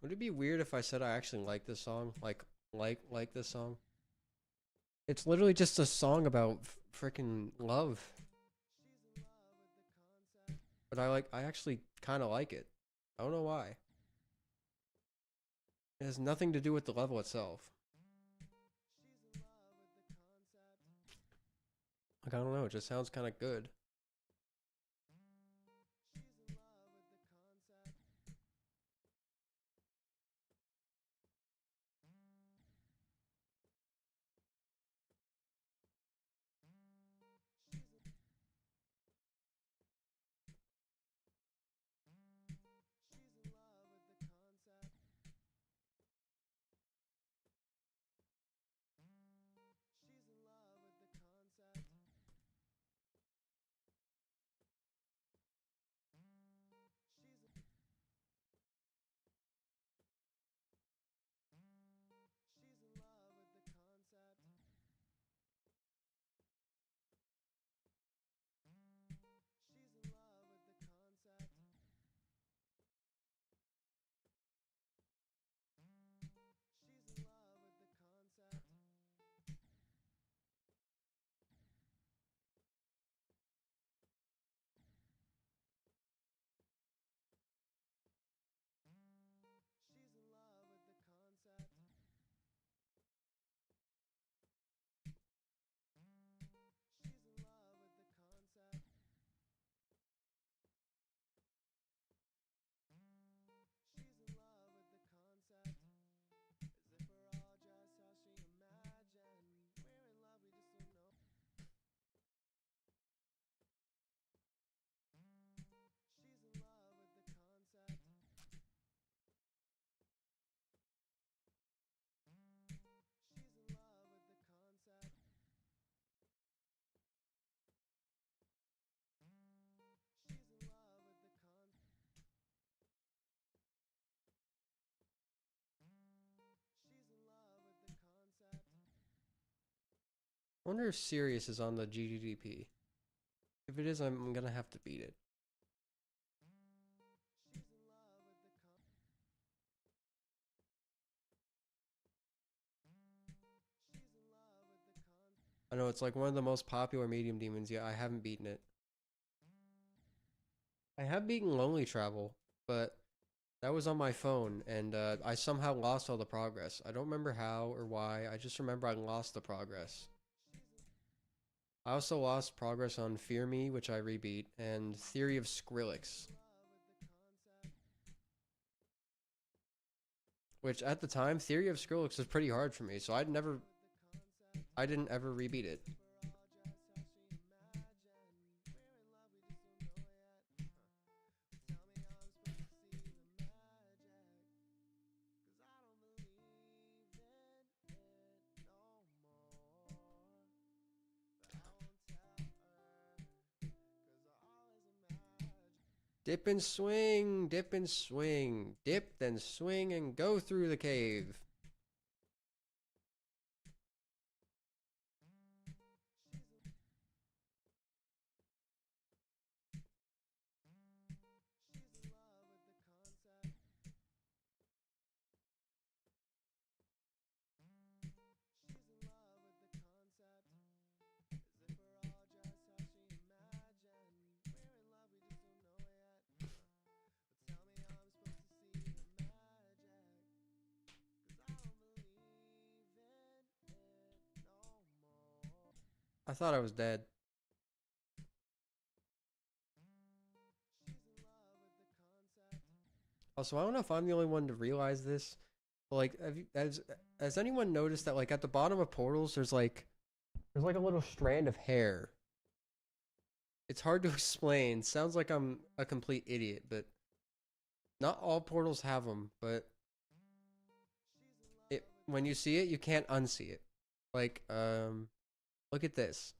Speaker 1: Would it be weird if I said I actually like this song? Like this song? It's literally just a song about freaking love. But I actually kind of like it. I don't know why. It has nothing to do with the level itself. Like, I don't know, it just sounds kind of good. I wonder if Sirius is on the GDDP. If it is, I'm gonna have to beat it. I know it's like one of the most popular medium demons, yet I haven't beaten it. I have beaten Lonely Travel, but that was on my phone, and I somehow lost all the progress. I don't remember how or why, I just remember I lost the progress. I also lost progress on Fear Me, which I rebeat, and Theory of Skrillex. Which at the time, Theory of Skrillex was pretty hard for me, so I didn't ever rebeat it. Dip and swing, dip and swing, dip, then swing and go through the cave. I thought I was dead. Also, I don't know if I'm the only one to realize this, but like, has anyone noticed that like at the bottom of portals, there's like a little strand of hair. It's hard to explain. Sounds like I'm a complete idiot, but not all portals have them. But it when you see it, you can't unsee it. Like, look at this.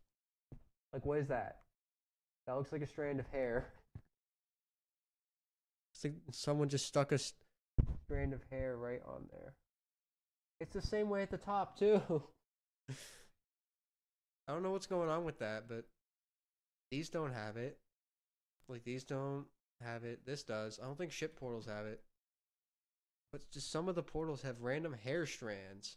Speaker 1: Like, what is that? That looks like a strand of hair. It's like someone just stuck a strand of hair right on there. It's the same way at the top too. I don't know what's going on with that, but these don't have it. Like these don't have it. This does. I don't think ship portals have it. But just some of the portals have random hair strands.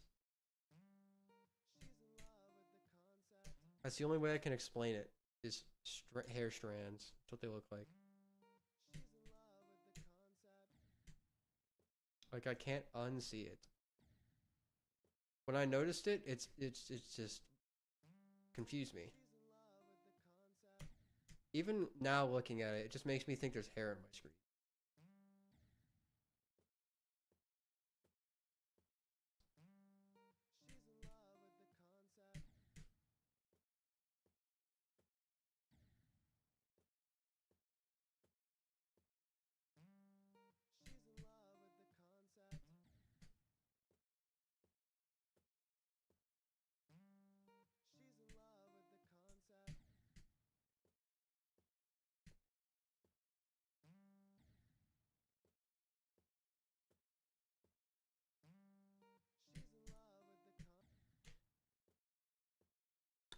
Speaker 1: That's the only way I can explain it. Is hair strands. That's what they look like. Like I can't unsee it. When I noticed it, it's just confused me. Even now looking at it, it just makes me think there's hair on my screen.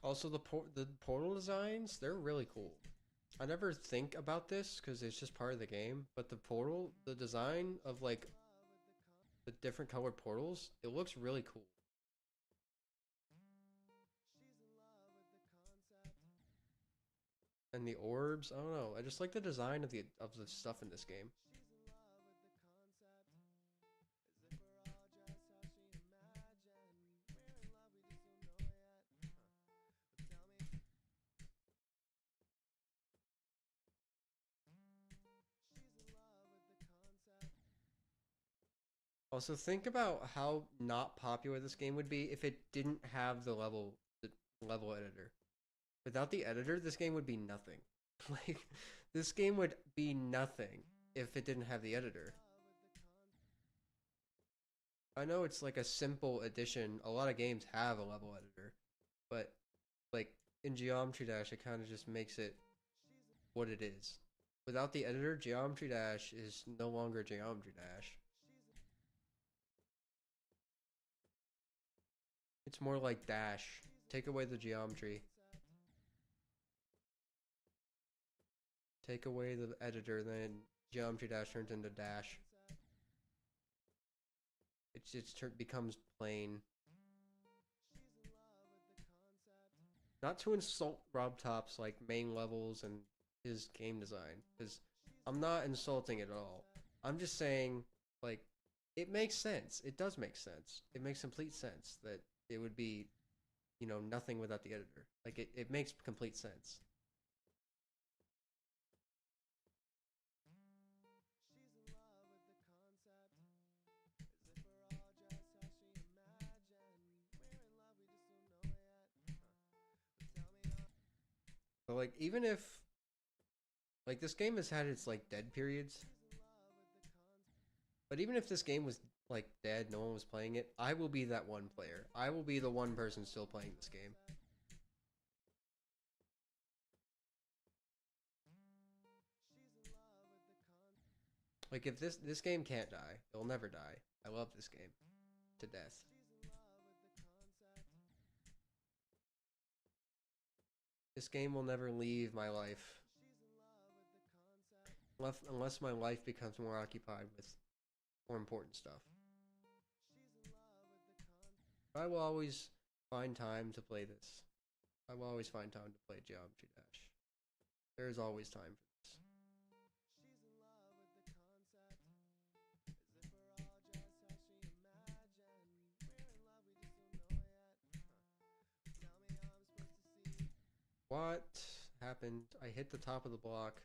Speaker 1: Also, the portal designs, they're really cool. I never think about this because it's just part of the game, but the design of like the different colored portals, it looks really cool. And the orbs, I don't know. I just like the design of the stuff in this game. Also, think about how not popular this game would be if it didn't have the level editor. Without the editor, this game would be nothing. Like this game would be nothing if it didn't have the editor. I know it's like a simple addition. A lot of games have a level editor, but like in Geometry Dash, it kind of just makes it what it is. Without the editor, Geometry Dash is no longer Geometry Dash. It's more like Dash. Take away the geometry. Take away the editor, then Geometry Dash turns into Dash. It just becomes plain. Not to insult Rob Top's like main levels and his game design, because I'm not insulting it at all. I'm just saying, like, it makes sense. It does make sense. It makes complete sense that it would be, nothing without the editor. Like, it makes complete sense. But, like, even if, like, this game has had its, like, dead periods. But even if this game was, like, dead, no one was playing it, I will be that one player. I will be the one person still playing this game. Like if this game can't die, it'll never die. I love this game to death. This game will never leave my life. Unless my life becomes more occupied with more important stuff. I will always find time to play this. I will always find time to play Geometry Dash. There is always time for this. What happened? I hit the top of the block.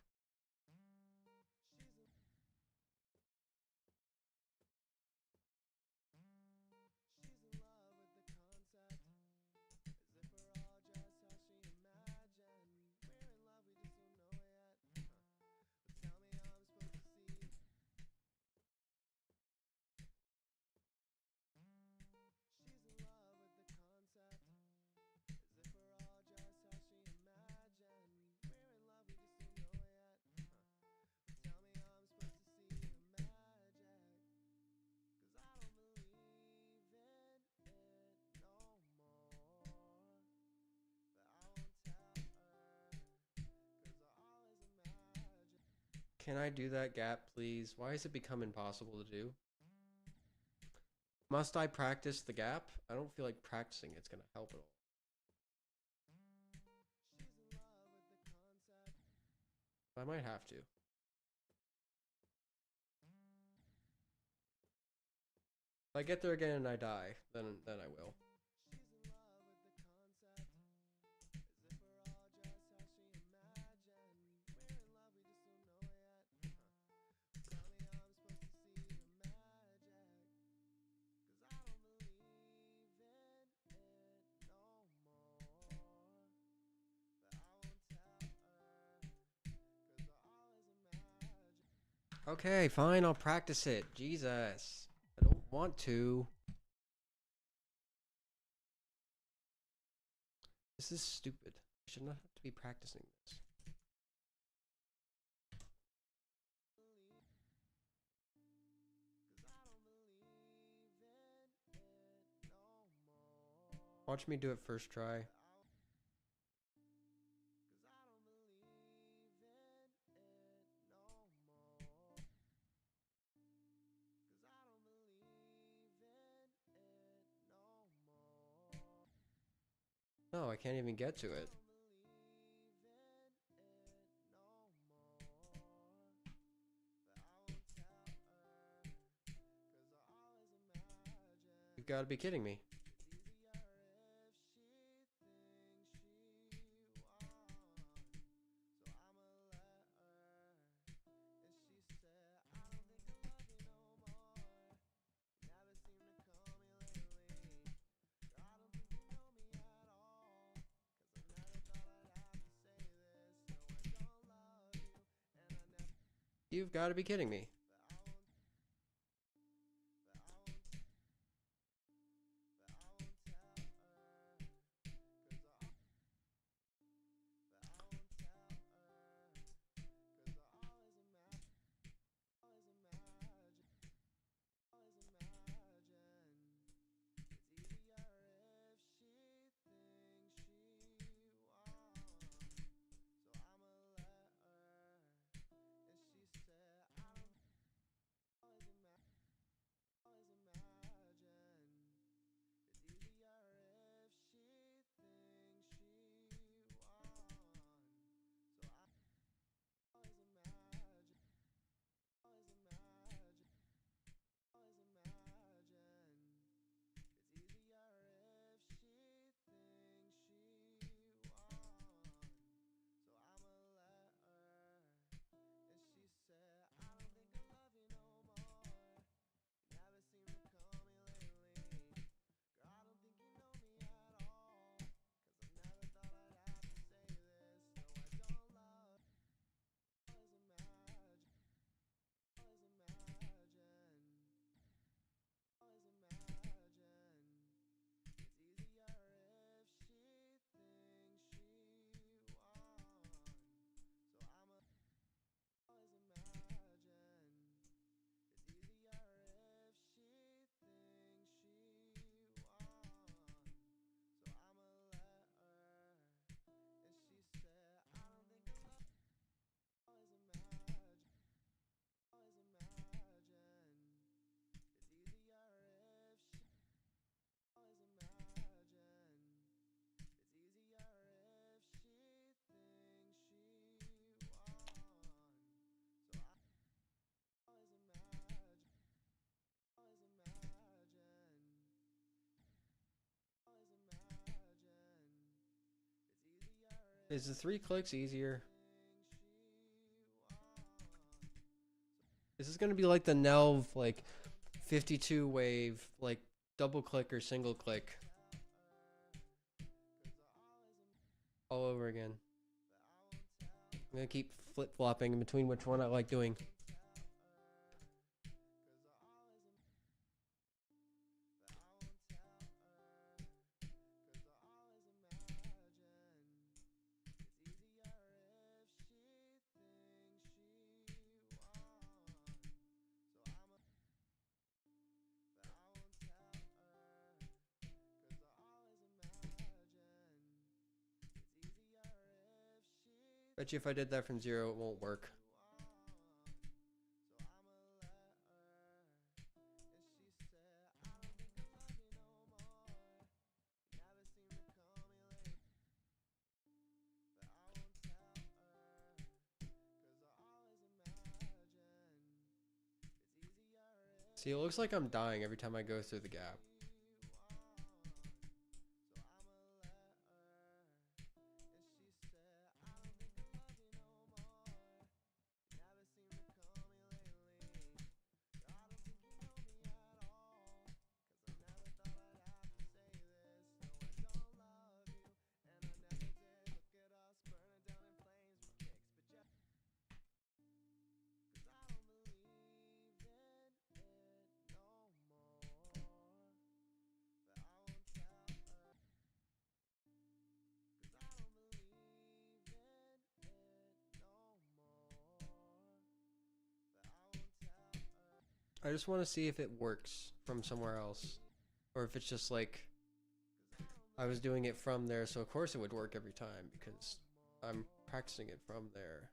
Speaker 1: Can I do that gap, please? Why has it become impossible to do? Must I practice the gap? I don't feel like practicing it's gonna help at all. I might have to. If I get there again and I die, then I will. Okay, fine, I'll practice it. Jesus. I don't want to. This is stupid. I should not have to be practicing this. Watch me do it first try. No, I can't even get to it. You've got to be kidding me. You've got to be kidding me. Is the 3 clicks easier? This is gonna be like the Nelv, like 52 wave, like double click or single click. All over again. I'm gonna keep flip flopping in between which one I like doing. Bet you if I did that from 0, it won't work. See, it looks like I'm dying every time I go through the gap. I just want to see if it works from somewhere else. Or if it's just like I was doing it from there, so of course it would work every time because I'm practicing it from there.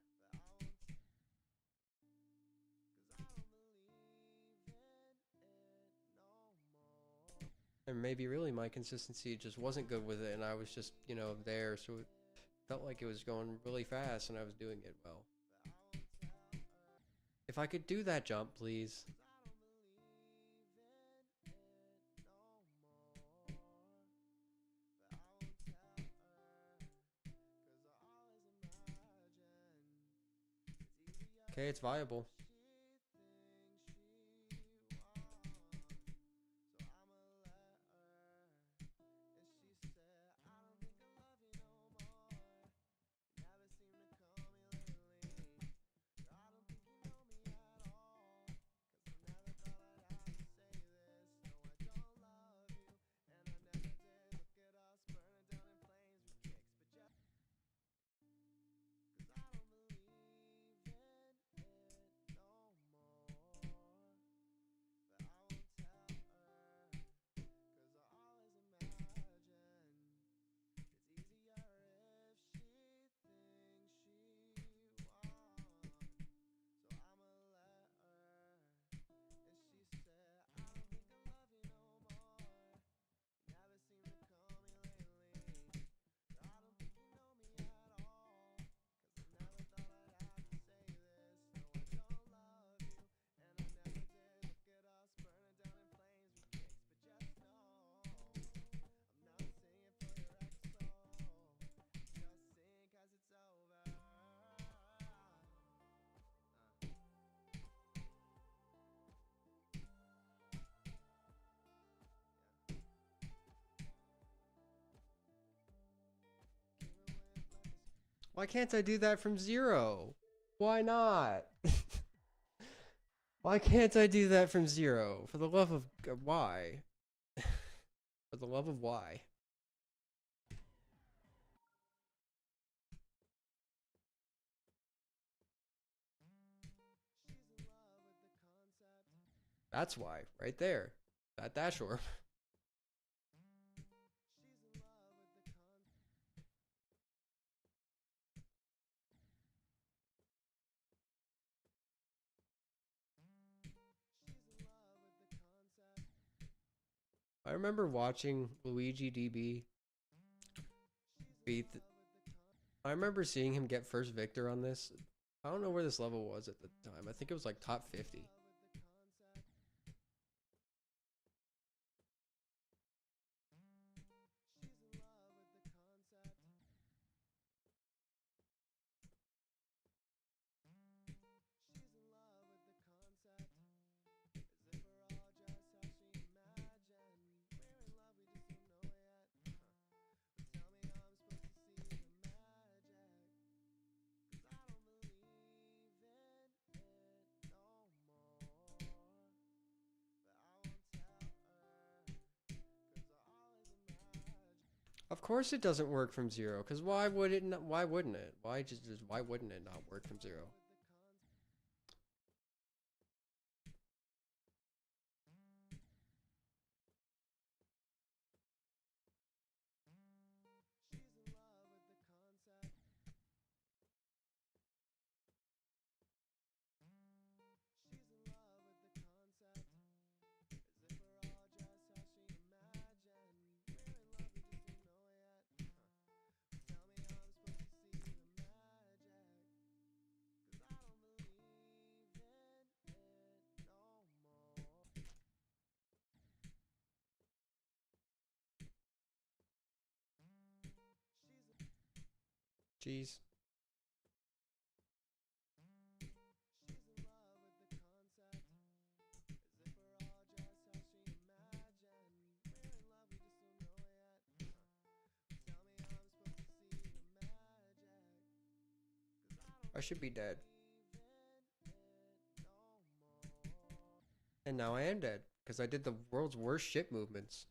Speaker 1: And maybe really my consistency just wasn't good with it and I was just, you know, there, so it felt like it was going really fast and I was doing it well. If I could do that jump, please. Okay, it's viable. Why can't I do that from 0? Why not? Why can't I do that from 0? For the love of why? For the love of why? That's why, right there. That dash orb. I remember watching Luigi DB beat. I remember seeing him get first victor on this. I don't know where this level was at the time. I think it was like top 50. Of course it doesn't work from 0, because why would it not, why wouldn't it? Why wouldn't it not work from 0? Jeez. I should be dead. And now I am dead. Because I did the world's worst ship movements.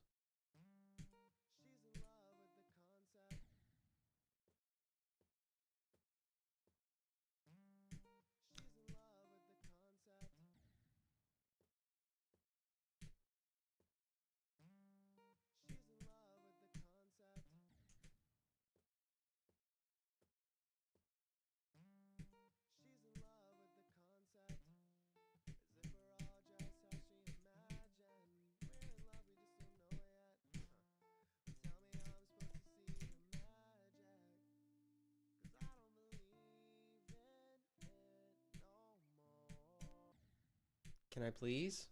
Speaker 1: Can I please?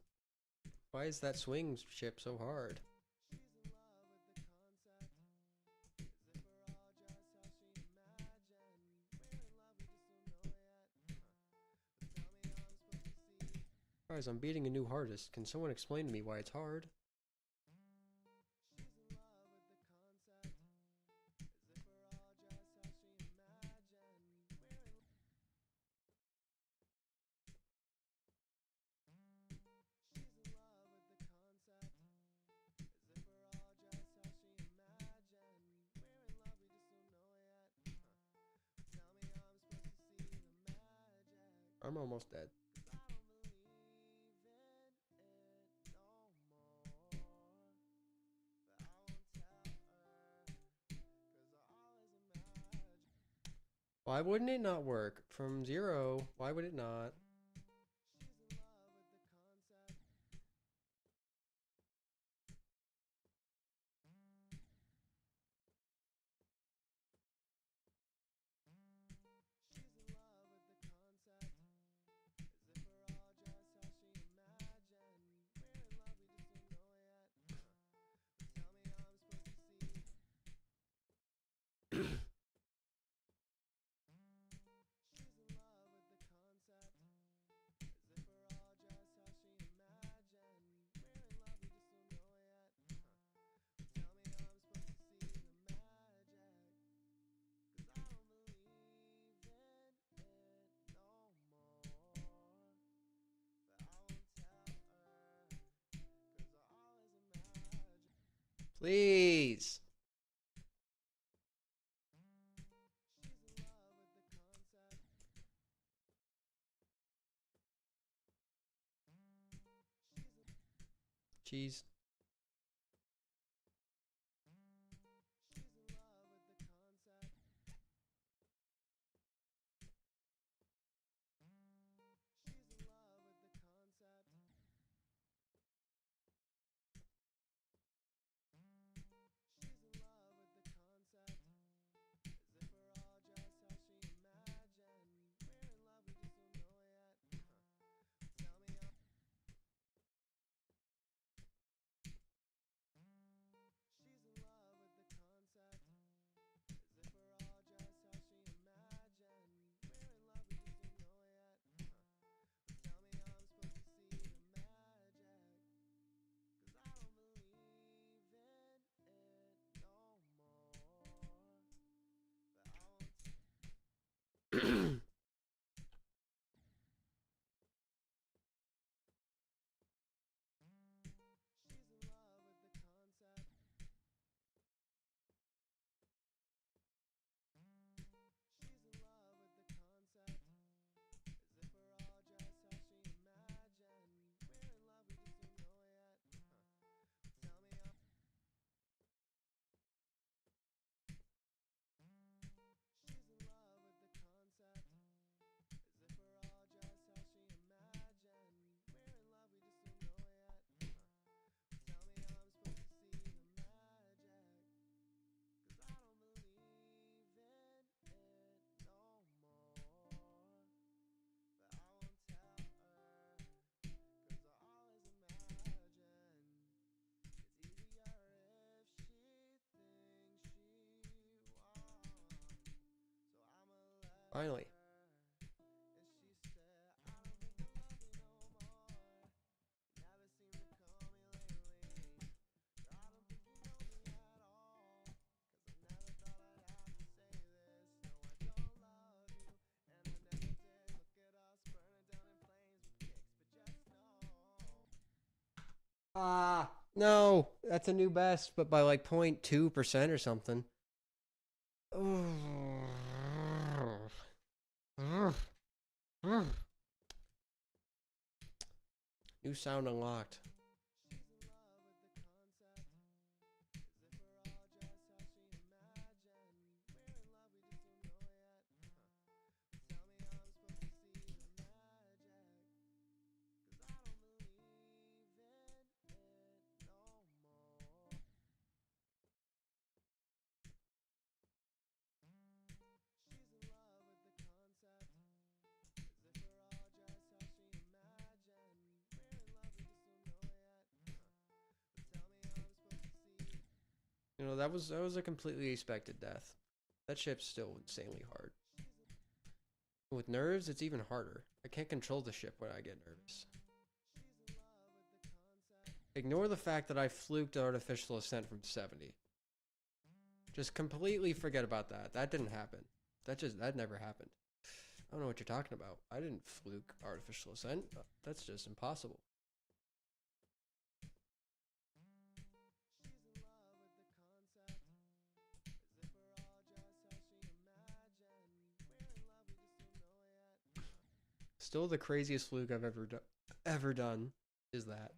Speaker 1: Why is that swing ship so hard? Guys, I'm beating a new hardest. Can someone explain to me why it's hard? I'm almost dead. Why wouldn't it not work? From 0, why would it not? Please. Cheese. Finally. Ah, no, that's a new best, but by like 0.2% or something. New sound unlocked. You know, that was a completely expected death. That ship's still insanely hard. With nerves, it's even harder. I can't control the ship when I get nervous. Ignore the fact that I fluked artificial ascent from 70. Just completely forget about that. That didn't happen. That never happened. I don't know what you're talking about. I didn't fluke artificial ascent. That's just impossible. Still the craziest fluke I've ever done is that.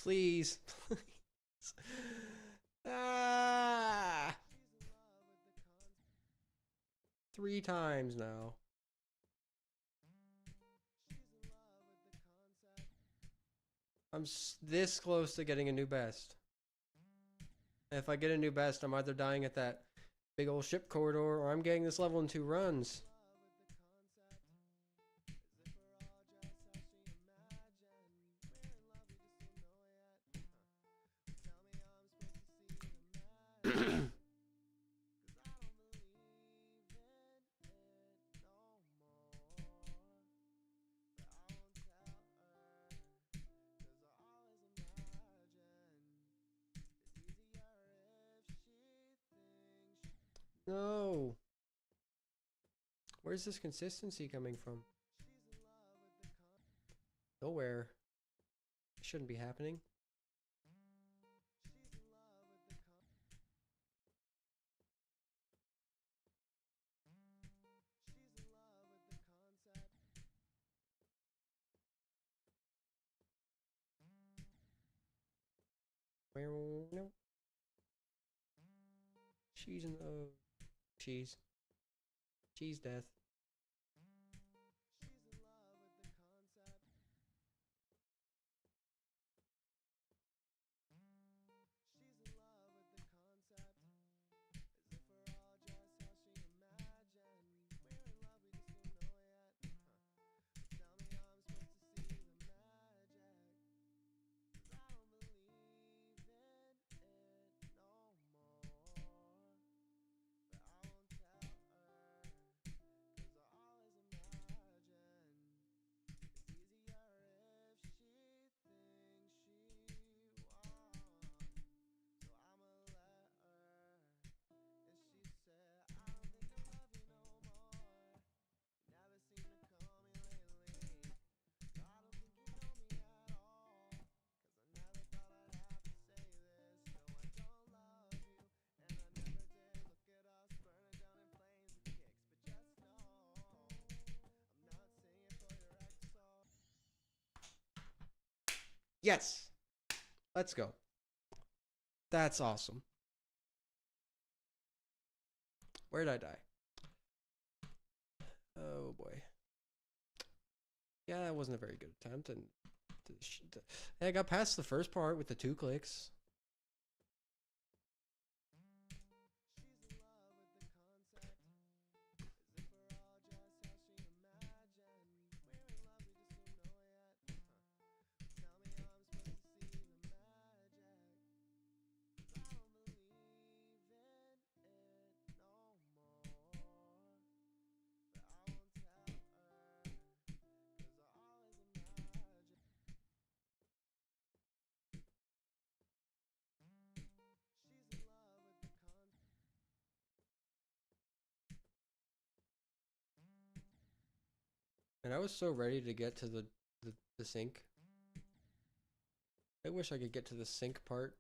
Speaker 1: Please. Please. Ah! 3 times now. I'm this close to getting a new best. If I get a new best, I'm either dying at that big old ship corridor or I'm getting this level in 2 runs. No. Where's this consistency coming from? Nowhere. It shouldn't be happening. Where? No. Cheese and cheese. Cheese death. Yes! Let's go. That's awesome. Where did I die? Oh boy. Yeah, that wasn't a very good attempt. And I got past the first part with the 2 clicks. And I was so ready to get to the sync. I wish I could get to the sync part.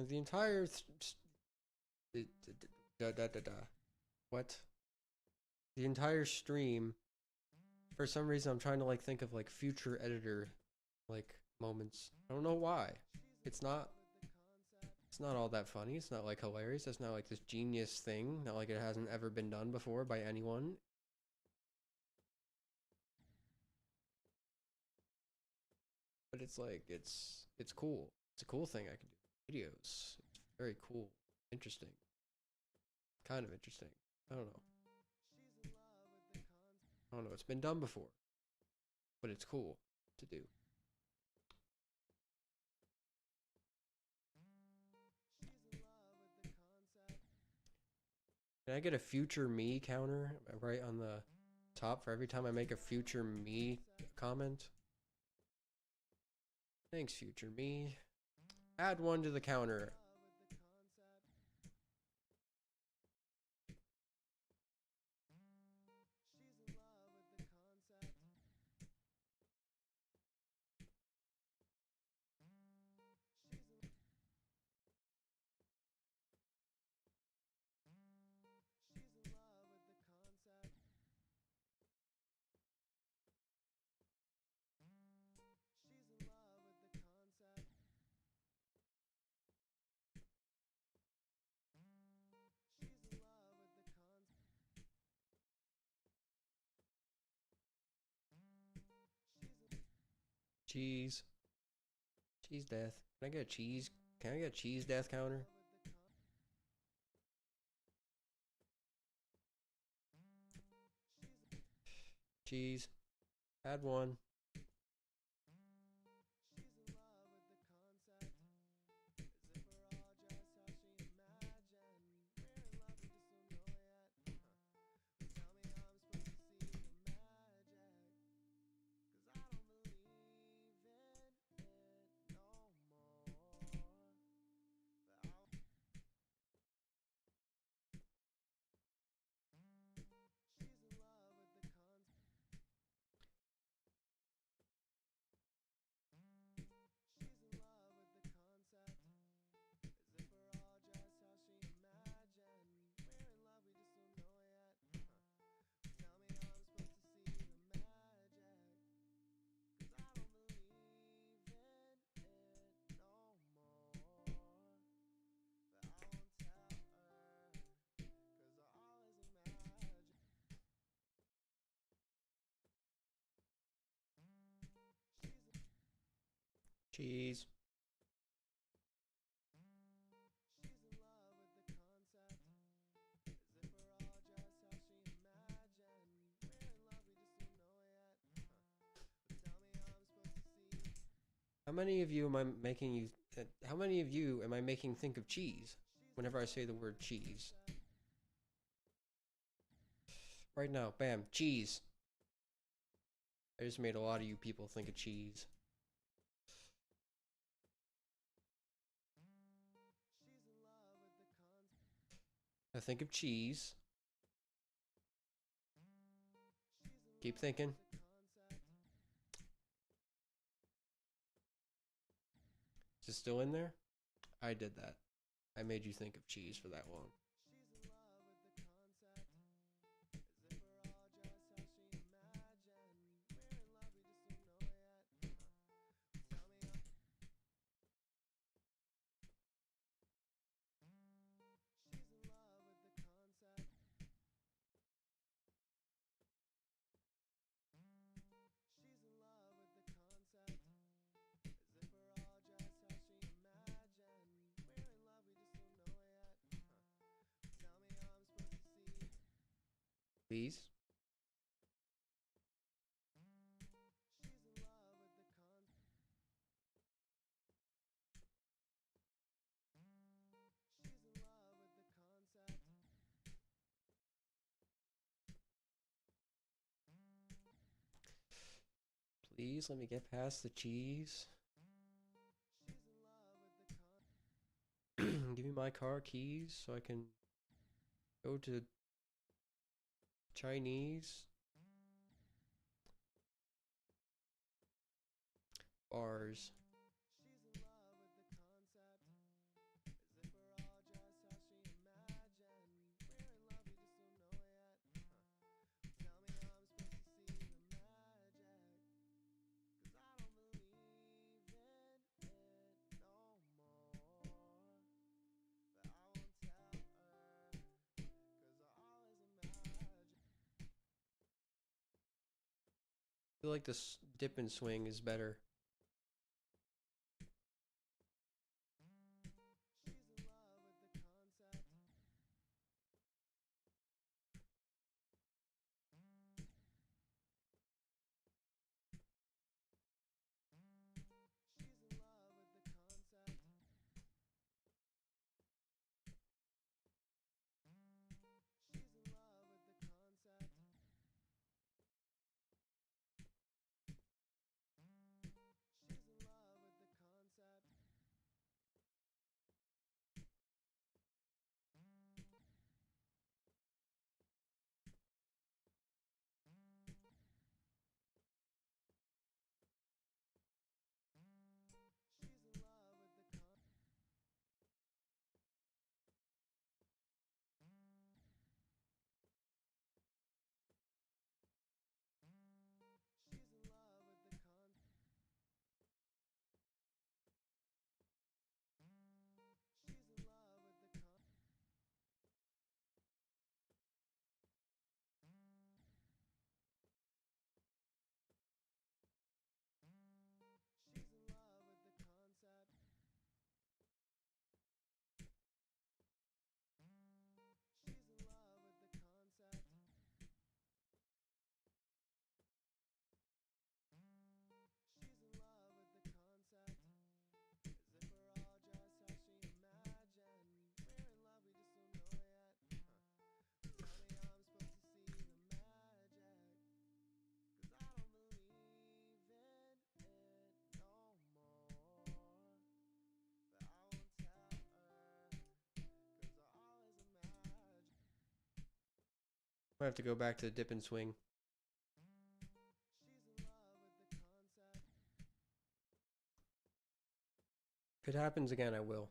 Speaker 1: The entire what? The entire stream. For some reason, I'm trying to like think of like future editor, like moments. I don't know why. It's not. It's not all that funny. It's not like hilarious. It's not like this genius thing. Not like it hasn't ever been done before by anyone. But it's like it's cool. It's a cool thing I can do. Videos. It's very cool. Interesting. Kind of interesting. I don't know. I don't know. It's been done before. But it's cool to do. Can I get a future me counter right on the top for every time I make a future me comment? Thanks, future me. Add 1 to the counter. Cheese. Cheese death. Can I get a cheese? Can I get a cheese death counter? Cheese. Add 1. Cheese. How many of you am I making you? How many of you am I making think of cheese whenever I say the word cheese? Right now, bam, cheese. I just made a lot of you people think of cheese. I think of cheese. Keep thinking. Is it still in there? I did that. I made you think of cheese for that long. Please. Please let me get past the cheese. Give me my car keys so I can go to Chinese bars. I feel like this dip and swing is better. I have to go back to the dip and swing. If it happens again, I will.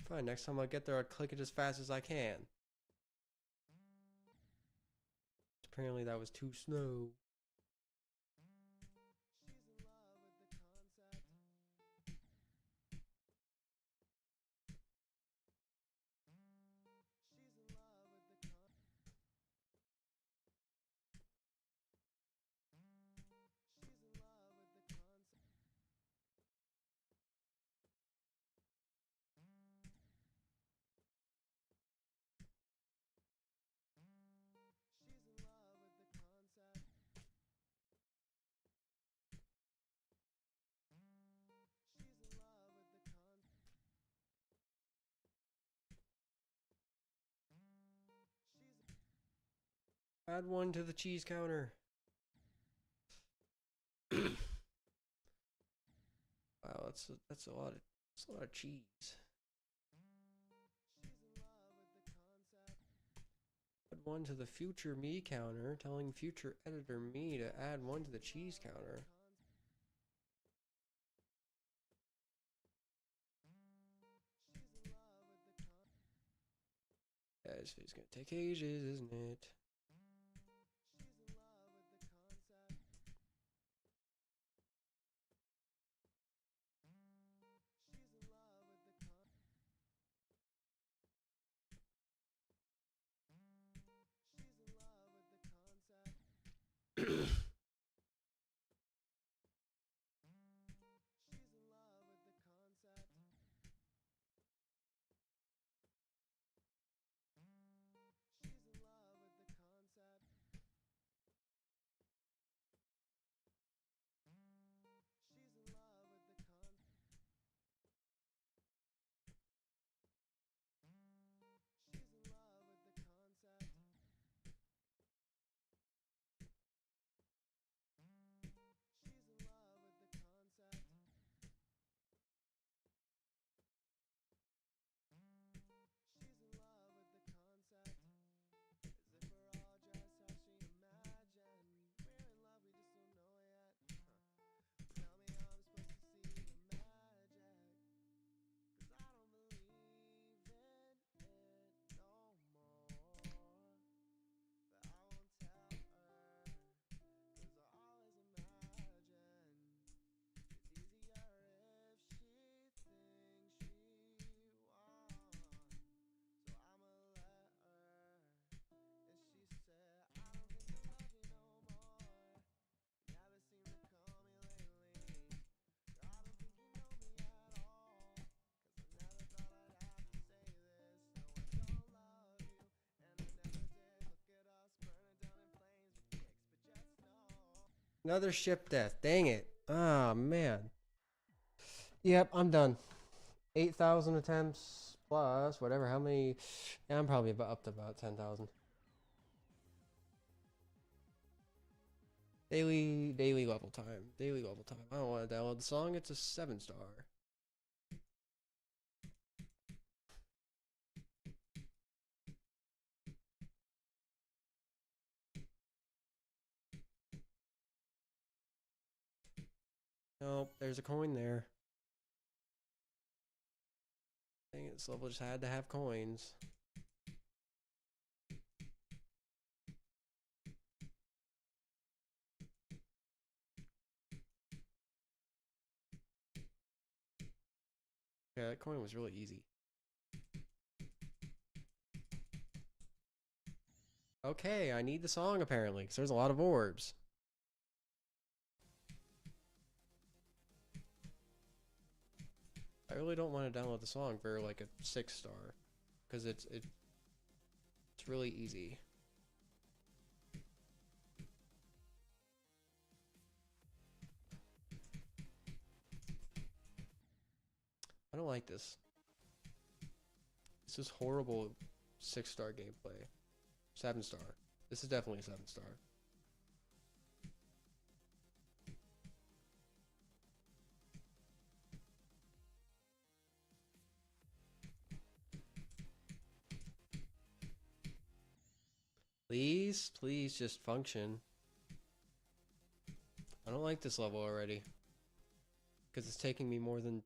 Speaker 1: Fine, next time I get there, I'll click it as fast as I can. Apparently that was too slow. Add one to the cheese counter. Wow, that's a lot of cheese. Add one to the future me counter, telling future editor me to add one to the cheese counter. Yeah, this video's gonna take ages, isn't it? Another ship death. Dang it. Ah, man. Yep, I'm done. 8,000 attempts plus whatever. How many? Yeah, I'm probably up to about 10,000. Daily level time. Daily level time. I don't want to download the song. It's a 7-star. Nope, there's a coin there. Dang it, this level just had to have coins. Yeah, that coin was really easy. Okay, I need the song apparently, because there's a lot of orbs. I really don't want to download the song for like a 6-star, because it's really easy. I don't like this. This is horrible 6-star gameplay. 7-star. This is definitely a 7-star. Please, please just function. I don't like this level already. Because it's taking me more than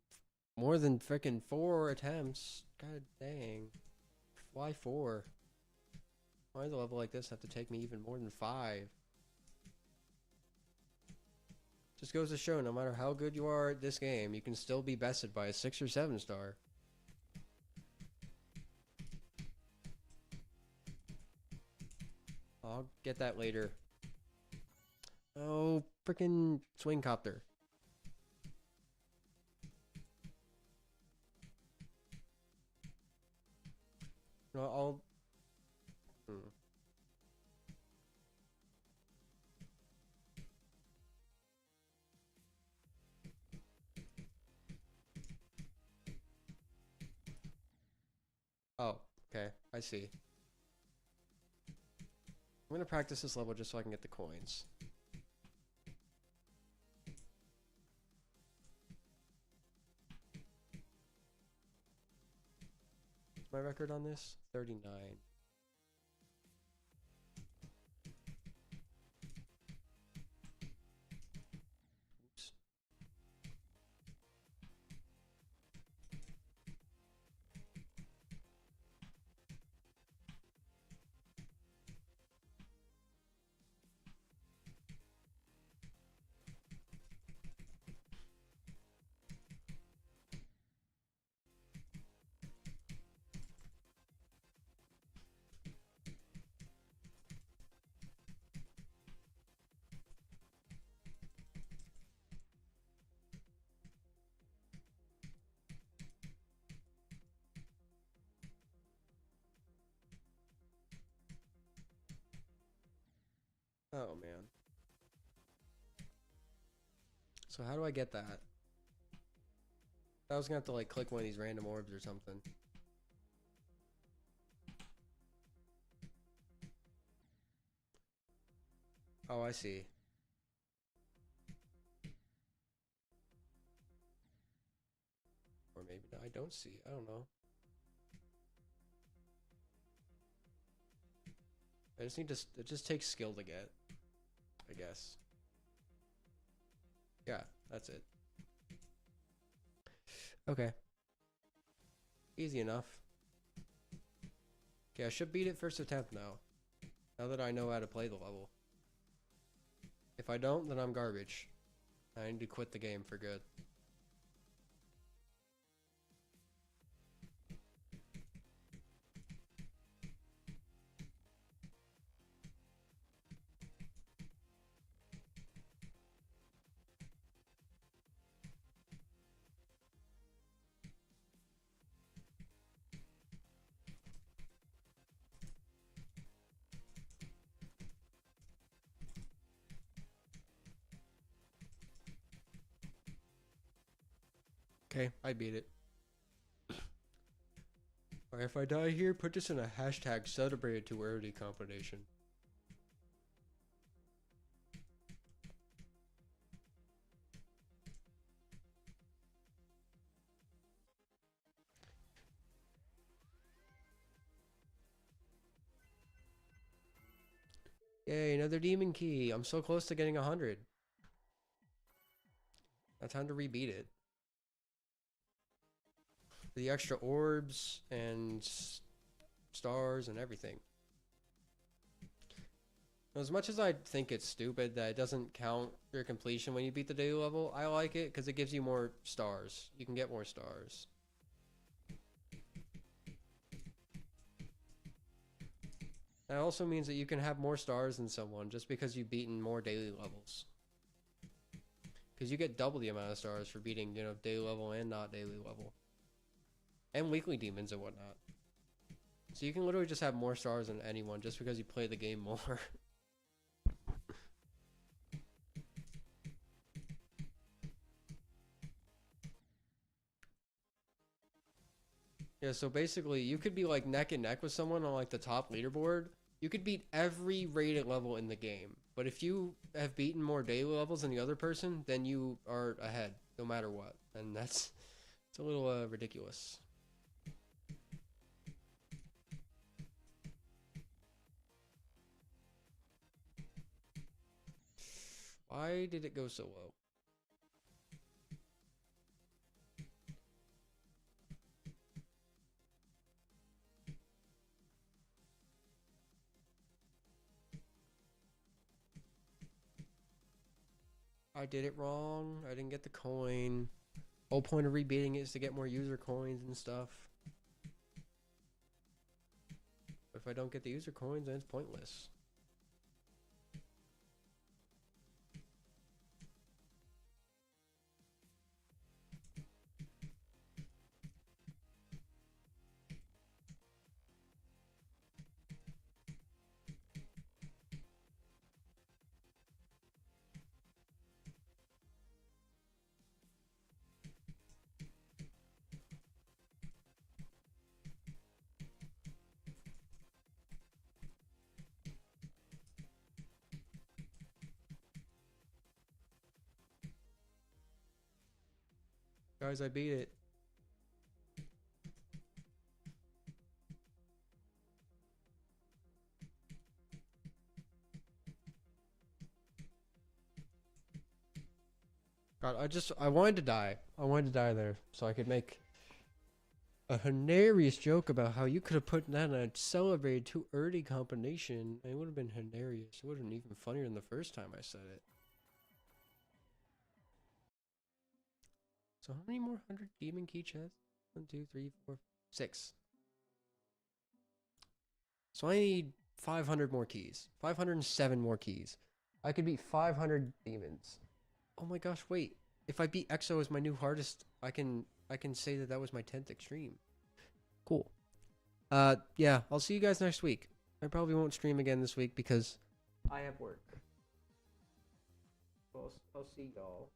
Speaker 1: freaking 4 attempts. God dang. Why 4? Why does a level like this have to take me even more than 5? Just goes to show, no matter how good you are at this game, you can still be bested by a 6 or 7-star. I'll get that later. Oh, freaking swing copter. No, I'll... Oh, okay. I see. I'm gonna practice this level just so I can get the coins. What's my record on this? 39. Oops. Oh man. So how do I get that? I was gonna have to like click one of these random orbs or something. Oh, I see. Or maybe I don't see. I don't know. I just need to. It just takes skill to get, I guess. Yeah, that's it. Okay. Easy enough. Okay, I should beat it first attempt now. Now that I know how to play the level. If I don't, then I'm garbage. I need to quit the game for good. Okay, I beat it. Alright, if I die here, put this in a hashtag celebrated to rarity combination. Yay, another demon key. I'm so close to getting 100. Now time to rebeat it. The extra orbs and stars and everything. As much as I think it's stupid that it doesn't count your completion when you beat the daily level, I like it because it gives you more stars. You can get more stars. That also means that you can have more stars than someone just because you've beaten more daily levels. Because you get double the amount of stars for beating, you know, daily level and not daily level. And weekly demons and whatnot. So you can literally just have more stars than anyone just because you play the game more. Yeah, so basically you could be like neck and neck with someone on like the top leaderboard. You could beat every rated level in the game. But if you have beaten more daily levels than the other person, then you are ahead no matter what. And it's a little ridiculous. Why did it go so low? I did it wrong. I didn't get the coin. Whole point of rebeating it is to get more user coins and stuff. But if I don't get the user coins, then it's pointless. Guys, I beat it. God, I wanted to die. I wanted to die there so I could make a hilarious joke about how you could have put that in a celebrated too early combination. It would have been hilarious. It would have been even funnier than the first time I said it. So how many more 100 demon key chests? 1, 2, 3, 4, 6. So I need 500 more keys. 507 more keys. I could beat 500 demons. Oh my gosh, wait. If I beat EXO as my new hardest, I can say that was my 10th extreme. Cool. Yeah, I'll see you guys next week. I probably won't stream again this week because I have work. Well, I'll see y'all.